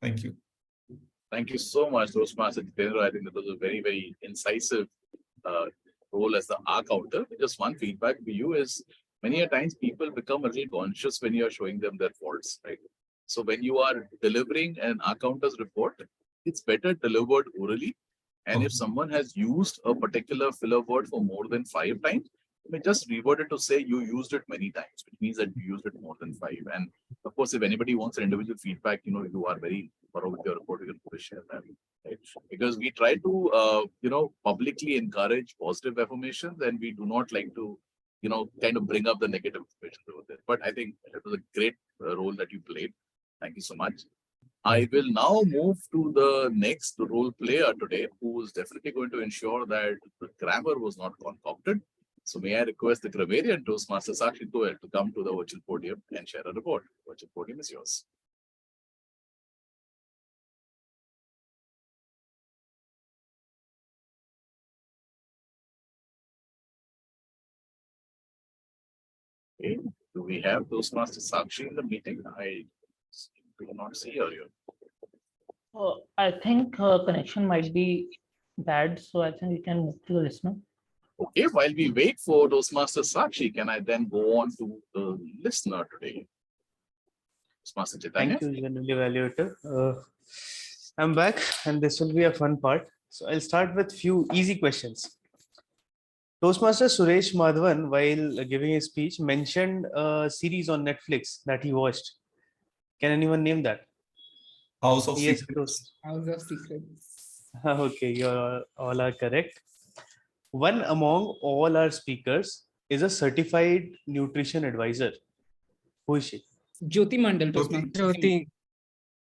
Thank you. Thank you so much, Toastmaster Jitendra. I think that was a very, very incisive role as the R counter. Just one feedback for you is many a times people become a little conscious when you are showing them their faults, right? So when you are delivering an R counter's report, it's better delivered orally. And if someone has used a particular filler word for more than 5 times, you may just reword it to say you used it many times, which means that you used it more than 5. And of course, if anybody wants an individual feedback, you are very thorough with your report, you can always share that. Right? Because we try to, publicly encourage positive affirmations, and we do not like to, kind of bring up the negative information over there. But I think it was a great role that you played. Thank you so much. I will now move to the next role player today, who is definitely going to ensure that the grammar was not concocted. So may I request the grammarian Toastmaster Sakshi Goel to come to the virtual podium and share a report. Virtual podium is yours. Okay. Do we have Toastmaster Sakshi in the meeting? I do not see her here. I think connection might be bad, so I think we can move to the listener. Okay, while we wait for Toastmaster Sakshi, can I then go on to the listener today? Toastmaster Chaitanya. Thank you, General Evaluator. I'm back, and this will be a fun part. So I'll start with few easy questions. Toastmaster Suresh Madhavan, while giving his speech, mentioned a series on Netflix that he watched. Can anyone name that? House of Yes, Secrets. House of Secrets. Okay, you all are correct. One among all our speakers is a certified nutrition advisor. Who is she? Jyoti Mandal, Toastmaster. Jyoti.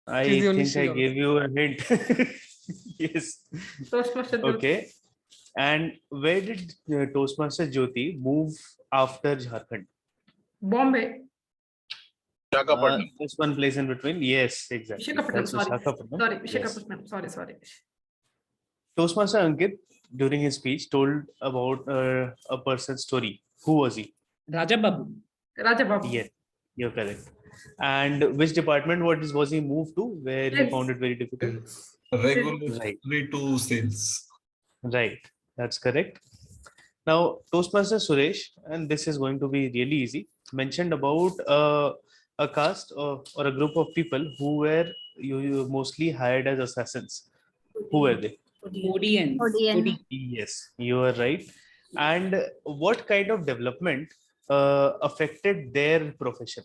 I She's the only think I she gave you a hint. Yes. Toastmaster Jyoti. Okay. And where did Toastmaster Jyoti move after Jharkhand? Bombay. Just one place in between. Yes, exactly. Vishakhapatnam, That's sorry. Visakhapatnam. Sorry, Yes. Vishakhapatnam. Sorry. Toastmaster Ankit, during his speech, told about a person's story. Who was he? Raja Babu. Raja Babu. Yes, you're correct. And which department was he moved to where he Sales. found it very difficult? Regulatory to sales. Right, that's correct. Now, Toastmaster Suresh, and this is going to be really easy, mentioned about a caste or a group of people who were you mostly hired as assassins. Who were they? Odians. Odian. Yes, you are right. And what kind of development affected their profession?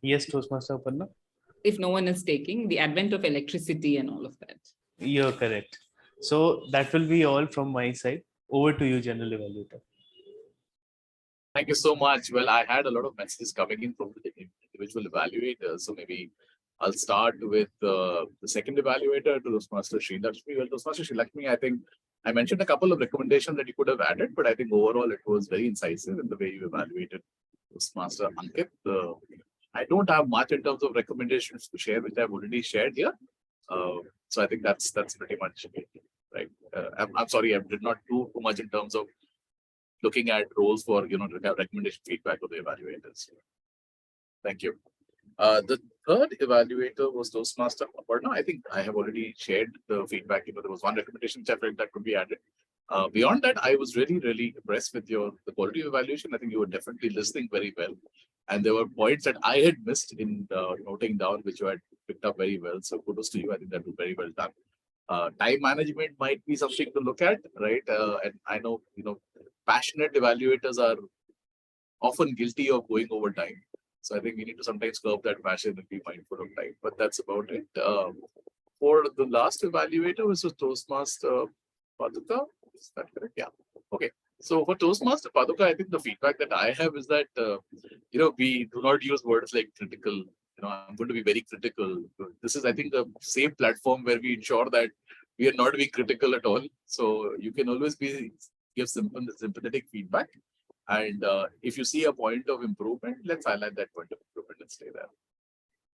Yes, Toastmaster Aparna? If no one is taking, the advent of electricity and all of that. You're correct. So that will be all from my side. Over to you, General Evaluator. Thank you so much. Well, I had a lot of messages coming in from the individual evaluators. So maybe I'll start with the second evaluator, to Toastmaster Sri Lakshmi. Well, Toastmaster Sri Lakshmi, I think I mentioned a couple of recommendations that you could have added, but I think overall it was very incisive in the way you evaluated Toastmaster Ankit. I don't have much in terms of recommendations to share, which I've already shared here. So I think that's pretty much it, right. I'm sorry, I did not do too much in terms of looking at roles for recommendation feedback of the evaluators. Thank you. The third evaluator was Toastmaster Aparna. I think I have already shared the feedback. There was one recommendation which I felt that could be added. Beyond that, I was really impressed with the quality of evaluation. I think you were definitely listening very well. And there were points that I had missed in noting down, which you had picked up very well. So kudos to you. I think that was very well done. Time management might be something to look at, right? And I know, passionate evaluators are often guilty of going over time. So I think we need to sometimes curb that passion and be mindful of time. But that's about it. For the last evaluator, which was Toastmaster Paduka. Is that correct? Yeah. Okay. So for Toastmaster Paduka, I think the feedback that I have is that, we do not use words like critical. I'm going to be very critical. This is, I think, a safe platform where we ensure that we are not being critical at all. So you can always give sympathetic feedback. And if you see a point of improvement, let's highlight that point of improvement and stay there.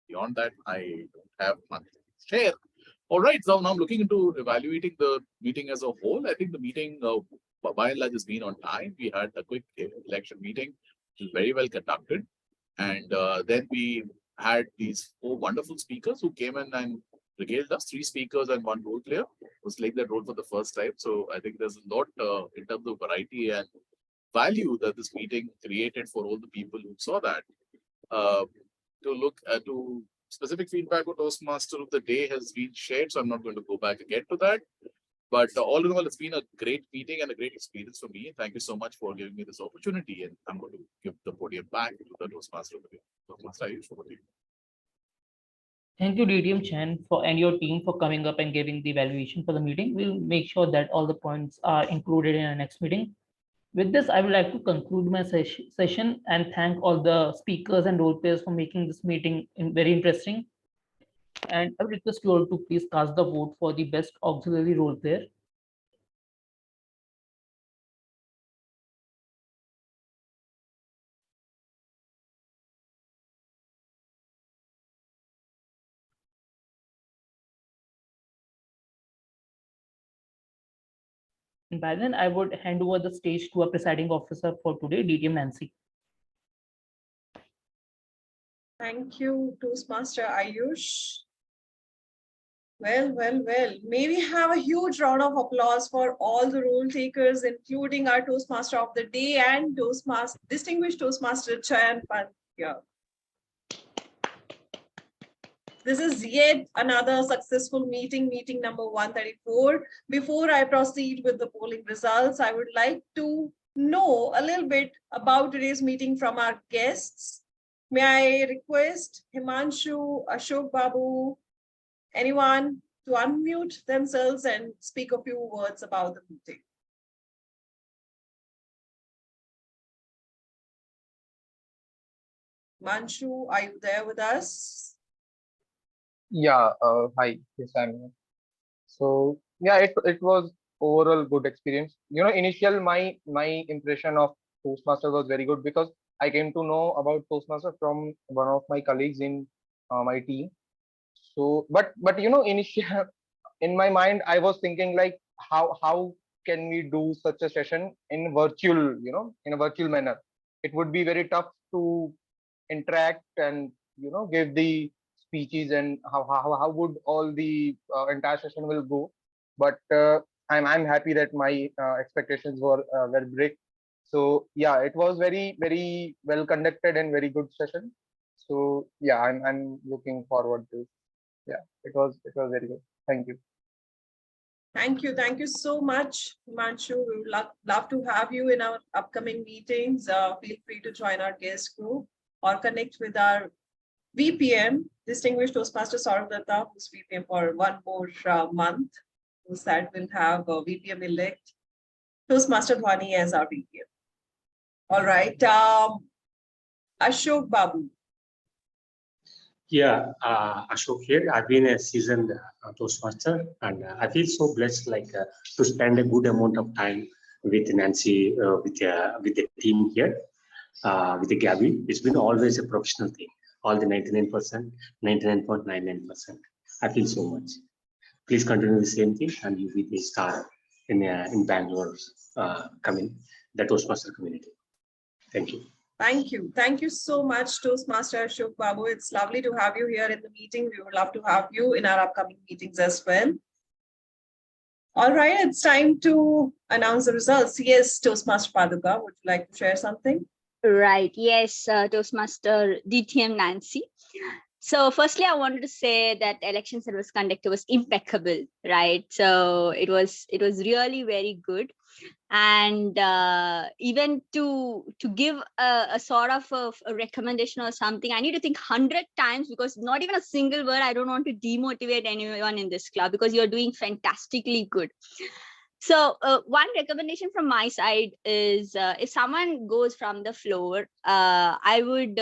Beyond that, I don't have much to share. All right, so now I'm looking into evaluating the meeting as a whole. I think the meeting, by and large, has been on time. We had a quick election meeting, which was very well conducted. And then we had these 4 wonderful speakers who came in and regaled us, 3 speakers and 1 role player was playing that role for the first time. So I think there's a lot in terms of variety and value that this meeting created for all the people who saw that. To look to specific feedback of Toastmaster of the day has been shared, so I'm not going to go back again to that. But all in all, it's been a great meeting and a great experience for me. Thank you so much for giving me this opportunity. And I'm going to give the podium back to the Toastmaster of the day. Toastmaster, Ayush, over to you. Thank you, DDM Chan, and your team for coming up and giving the evaluation for the meeting. We'll make sure that all the points are included in our next meeting. With this, I would like to conclude my session and thank all the speakers and role players for making this meeting very interesting. And I would request you all to please cast the vote for the best auxiliary role player. And by then, I would hand over the stage to our presiding officer for today, DDM Nancy. Thank you, Toastmaster Ayush. Well. May we have a huge round of applause for all the role takers, including our Toastmaster of the day and distinguished Toastmaster Chayan Pandya. This is yet another successful meeting number 134. Before I proceed with the polling results, I would like to know a little bit about today's meeting from our guests. May I request Himanshu, Ashok Babu, anyone to unmute themselves and speak a few words about the meeting. Himanshu, are you there with us? Yeah, hi, yes, I'm here. So yeah, it was overall good experience. Initial my impression of Toastmaster was very good because I came to know about Toastmaster from one of my colleagues in my team. So, but initial in my mind, I was thinking like how can we do such a session in virtual, in a virtual manner? It would be very tough to interact and give the speeches and how would all the entire session will go. But I'm happy that my expectations were big. So yeah, it was very well conducted and very good session. So yeah, I'm looking forward to. Yeah, it was very good. Thank you. Thank you so much, Himanshu. We would love to have you in our upcoming meetings. Feel free to join our guest group or connect with our VPM, Distinguished Toastmaster Saurav Datta, who's VPM for one more month. Who's that will have a VPM elect Toastmaster Dhwani as our VPM. All right, Ashok Babu. Yeah, Ashok here. I've been a seasoned Toastmaster, and I feel so blessed, to spend a good amount of time with Nancy, with the team here, with the Gabby. It's been always a professional thing. All the 99%, 99.99%. I feel so much. Please continue the same thing, and you'll be the star in Bangalore's the Toastmaster community. Thank you. Thank you. Thank you so much, Toastmaster Ashok Babu. It's lovely to have you here in the meeting. We would love to have you in our upcoming meetings as well. All right, it's time to announce the results. Yes, Toastmaster Paduka, would you like to share something? Right. Yes, Toastmaster DTM Nancy. So firstly, I wanted to say that election service conductor was impeccable, right? So it was really very good. And even to give a sort of a recommendation or something, I need to think 100 times, because not even a single word. I don't want to demotivate anyone in this club, because you're doing fantastically good. So one recommendation from my side is if someone goes from the floor, I would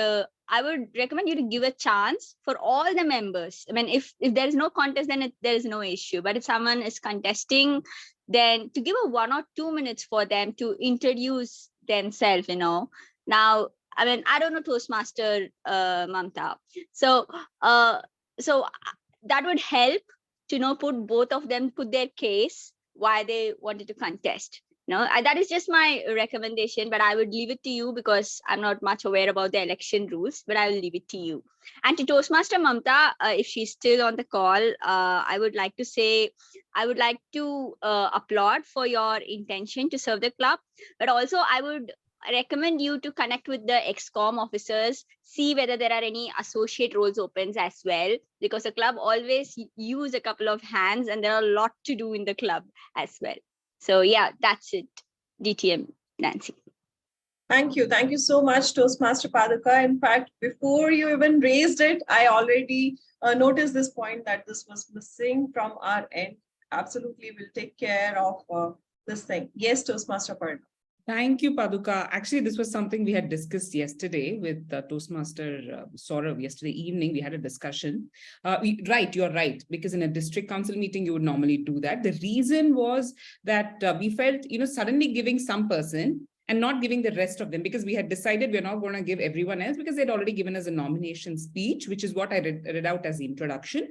recommend you to give a chance for all the members. I mean, if there is no contest, then there is no issue. But if someone is contesting, then to give a 1 or 2 minutes for them to introduce themselves, Now, I mean, I don't know Toastmaster Mamta. So that would help to put both of them, put their case why they wanted to contest. That is just my recommendation, but I would leave it to you because I'm not much aware about the election rules, but I will leave it to you. And to Toastmaster Mamta, if she's still on the call, I would like to say, I would like to applaud for your intention to serve the club, but also I would recommend you to connect with the ExCom officers, see whether there are any associate roles opens as well, because the club always use a couple of hands and there are a lot to do in the club as well. So yeah, that's it. DTM Nancy. Thank you. Thank you so much, Toastmaster Paduka. In fact, before you even raised it, I already noticed this point that this was missing from our end. Absolutely, we'll take care of this thing. Yes, Toastmaster Paduka. Thank you, Paduka. Actually, this was something we had discussed yesterday with Toastmaster Saurav. Yesterday evening, we had a discussion. Right, you're right, because in a district council meeting, you would normally do that. The reason was that we felt, suddenly giving some person and not giving the rest of them, because we had decided we're not going to give everyone else because they'd already given us a nomination speech, which is what I read out as the introduction.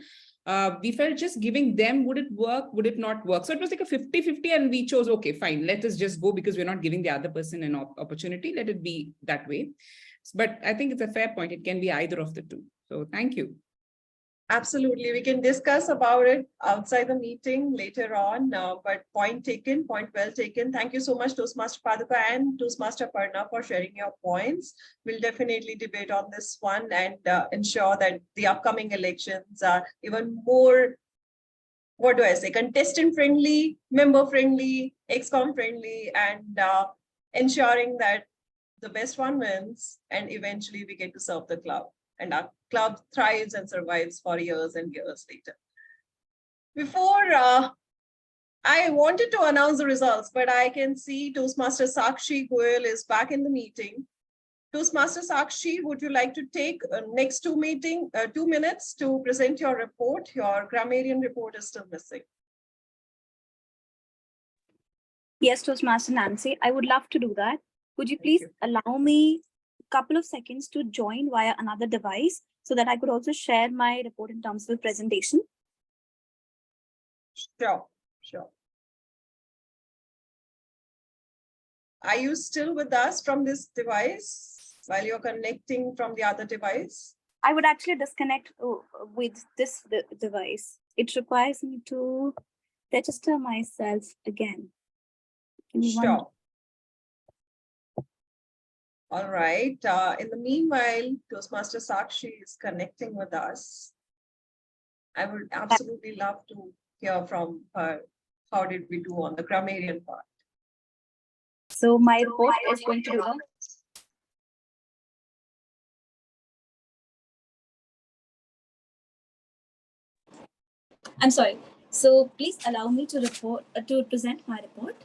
We felt just giving them, would it work, would it not work? So it was like a 50-50 and we chose, okay, fine, let us just go because we're not giving the other person an opportunity. Let it be that way. But I think it's a fair point. It can be either of the two. So thank you. Absolutely. We can discuss about it outside the meeting later on, but point taken, point well taken. Thank you so much, Toastmaster Paduka and Toastmaster Parna, for sharing your points. We'll definitely debate on this one and ensure that the upcoming elections are even more, what do I say, contestant friendly, member friendly, ExCom friendly, and ensuring that the best one wins, and eventually we get to serve the club. And our club thrives and survives for years and years later. Before I wanted to announce the results, but I can see Toastmaster Sakshi Goyal is back in the meeting. Toastmaster Sakshi, would you like to take next 2 minutes to present your report? Your grammarian report is still missing. Yes, Toastmaster Nancy, I would love to do that. Could you please allow me a couple of seconds to join via another device so that I could also share my report in terms of presentation? Sure, sure. Are you still with us from this device while you're connecting from the other device? I would actually disconnect with this device. It requires me to register myself again. Sure. All right. In the meanwhile, Toastmaster Sakshi is connecting with us. I would absolutely love to hear from her. How did we do on the grammarian part? So my report is going to do that. I'm sorry. So please allow me to present my report.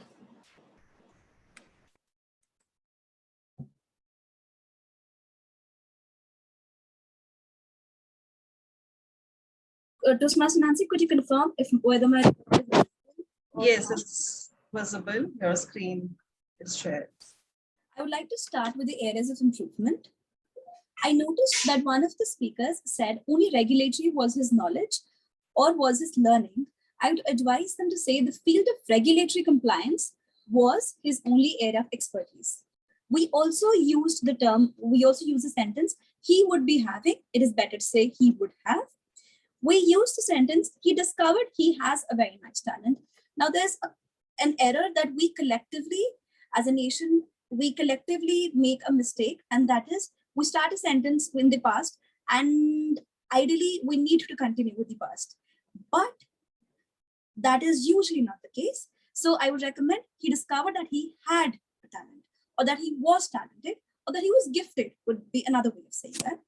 Toastmaster Nancy, could you confirm whether my report is visible? Yes, it's visible. Your screen is shared. I would like to start with the areas of improvement. I noticed that one of the speakers said only regulatory was his knowledge or was his learning. I would advise them to say the field of regulatory compliance was his only area of expertise. We also used the sentence, he would be having. It is better to say he would have. We used the sentence, he discovered he has a very nice talent. Now there's an error that we collectively, as a nation, we collectively make a mistake, and that is we start a sentence in the past, and ideally we need to continue with the past. But that is usually not the case. So I would recommend he discovered that he had a talent, or that he was talented, or that he was gifted would be another way of saying that.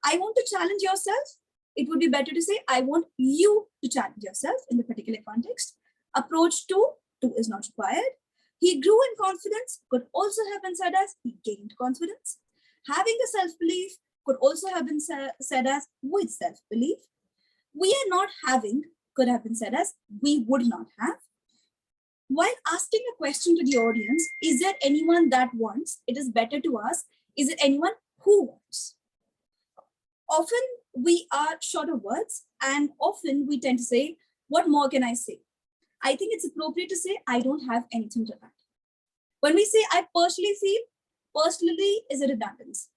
I want to challenge yourself. It would be better to say, I want you to challenge yourself in the particular context. Approach to is not required. He grew in confidence could also have been said as he gained confidence. Having a self-belief could also have been said as with self-belief. We are not having could have been said as we would not have. While asking a question to the audience, is there anyone that wants? It is better to ask, is there anyone who wants? Often we are short of words, and often we tend to say, what more can I say? I think it's appropriate to say, I don't have anything to add. When we say, I personally feel, personally is a redundancy.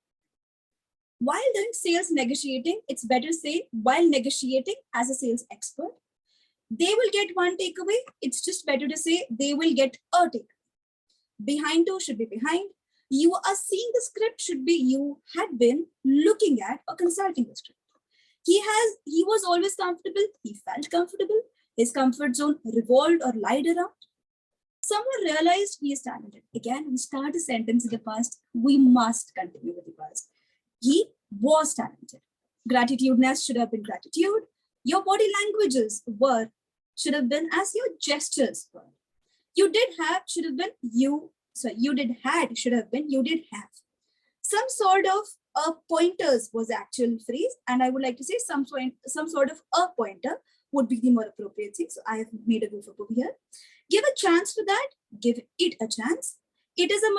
While doing sales negotiating, it's better to say, while negotiating as a sales expert, they will get one takeaway. It's just better to say, they will get a takeaway. Behind to should be behind. You are seeing the script should be you had been looking at or consulting the script. He was always comfortable. He felt comfortable. His comfort zone revolved or lied around. Someone realized he is talented. Again, we start a sentence in the past. We must continue with the past. He was talented. Gratitudinous should have been gratitude. Your body languages should have been as your gestures were. You did have should have been you. So you did had should have been you did have. Some sort of a pointers was the actual phrase, and I would like to say some sort of a pointer would be the more appropriate thing. So I have made a goof up over here. Give a chance to that. Give it a chance. It is a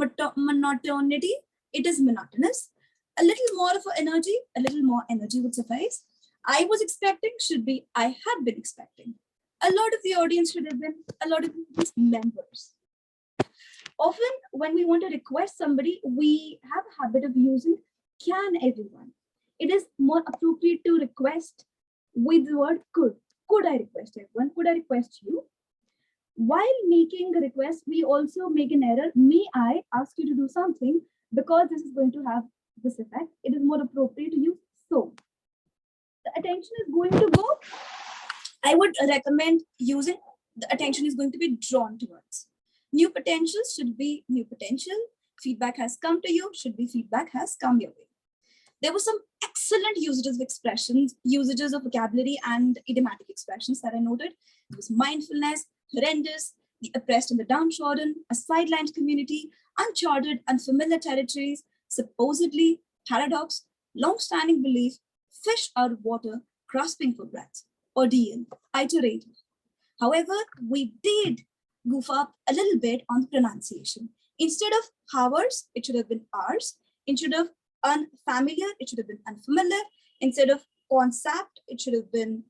monotonity. It is monotonous. A little more of energy. A little more energy would suffice. I was expecting should be I had been expecting. A lot of the audience should have been a lot of these members. Often when we want to request somebody, we have a habit of using can everyone. It is more appropriate to request with the word could. Could I request everyone? Could I request you? While making a request, we also make an error. May I ask you to do something because this is going to have this effect? It is more appropriate to use so. The attention is going to go. I would recommend using the attention is going to be drawn towards. New potentials should be new potential. feedback has come to you should be feedback has come your way. There were some excellent usages of expressions, usages of vocabulary and idiomatic expressions that I noted. It was mindfulness, horrendous, the oppressed and the downtrodden, a sidelined community, uncharted, unfamiliar territories, supposedly, paradox, long-standing belief, fish out of water, grasping for breath, ordeal, iterated. However, we did goof up a little bit on the pronunciation. Instead of ours, it should have been ours. Instead of unfamiliar, it should have been unfamiliar. Instead of concept, it should have been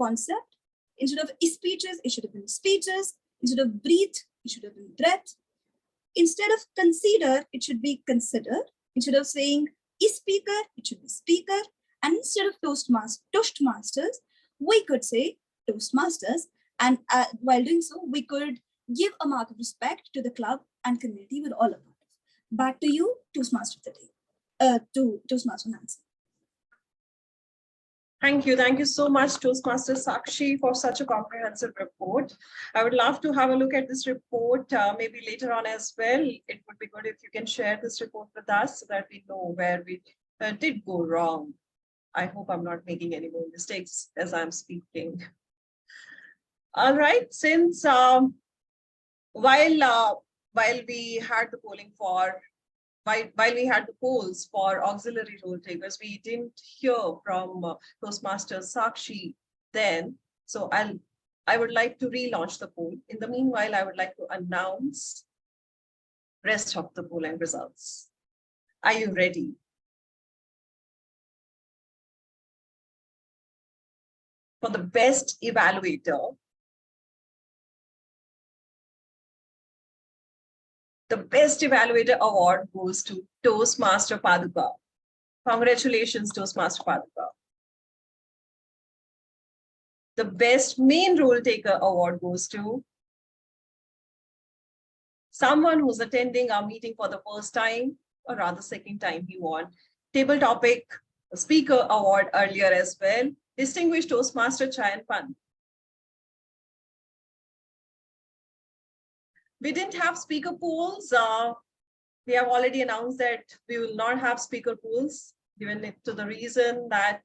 concept. Instead of speeches, it should have been speeches. Instead of breathe, it should have been breath. Instead of consider, it should be consider. Instead of saying speaker, it should be speaker. And instead of Toastmasters, we could say Toastmasters. And while doing so, we could give a mark of respect to the club and community with all of it. Back to you, Toastmaster today. To Toastmaster Nancy. Thank you. Thank you so much, Toastmaster Sakshi, for such a comprehensive report. I would love to have a look at this report maybe later on as well. It would be good if you can share this report with us so that we know where we did go wrong. I hope I'm not making any more mistakes as I'm speaking. All right, since while we had the polling for while we had the polls for auxiliary role takers, we didn't hear from Toastmaster Sakshi then. So I would like to relaunch the poll. In the meanwhile, I would like to announce rest of the polling results. Are you ready? For the best evaluator, the Best Evaluator Award goes to Toastmaster Paduka. Congratulations, Toastmaster Paduka. The Best Main Role Taker Award goes to someone who's attending our meeting for the first time, or rather second time he won. Table Topic Speaker Award earlier as well. Distinguished Toastmaster Chayan Pan. We didn't have speaker polls. We have already announced that we will not have speaker polls, given it to the reason that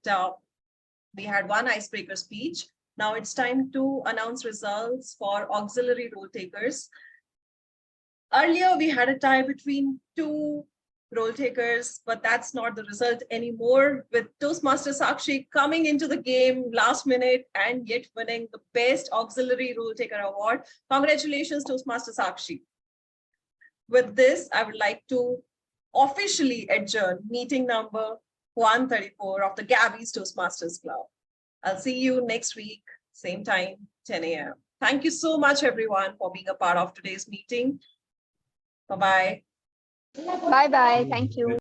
we had one icebreaker speech. Now it's time to announce results for auxiliary role takers. Earlier, we had a tie between two role takers, but that's not the result anymore, with Toastmaster Sakshi coming into the game last minute and yet winning the Best Auxiliary Role Taker Award. Congratulations, Toastmaster Sakshi. With this, I would like to officially adjourn meeting number 134 of the Gabbys Toastmasters Club. I'll see you next week, same time, 10 a.m. Thank you so much, everyone, for being a part of today's meeting. Bye-bye. Bye-bye. Thank you.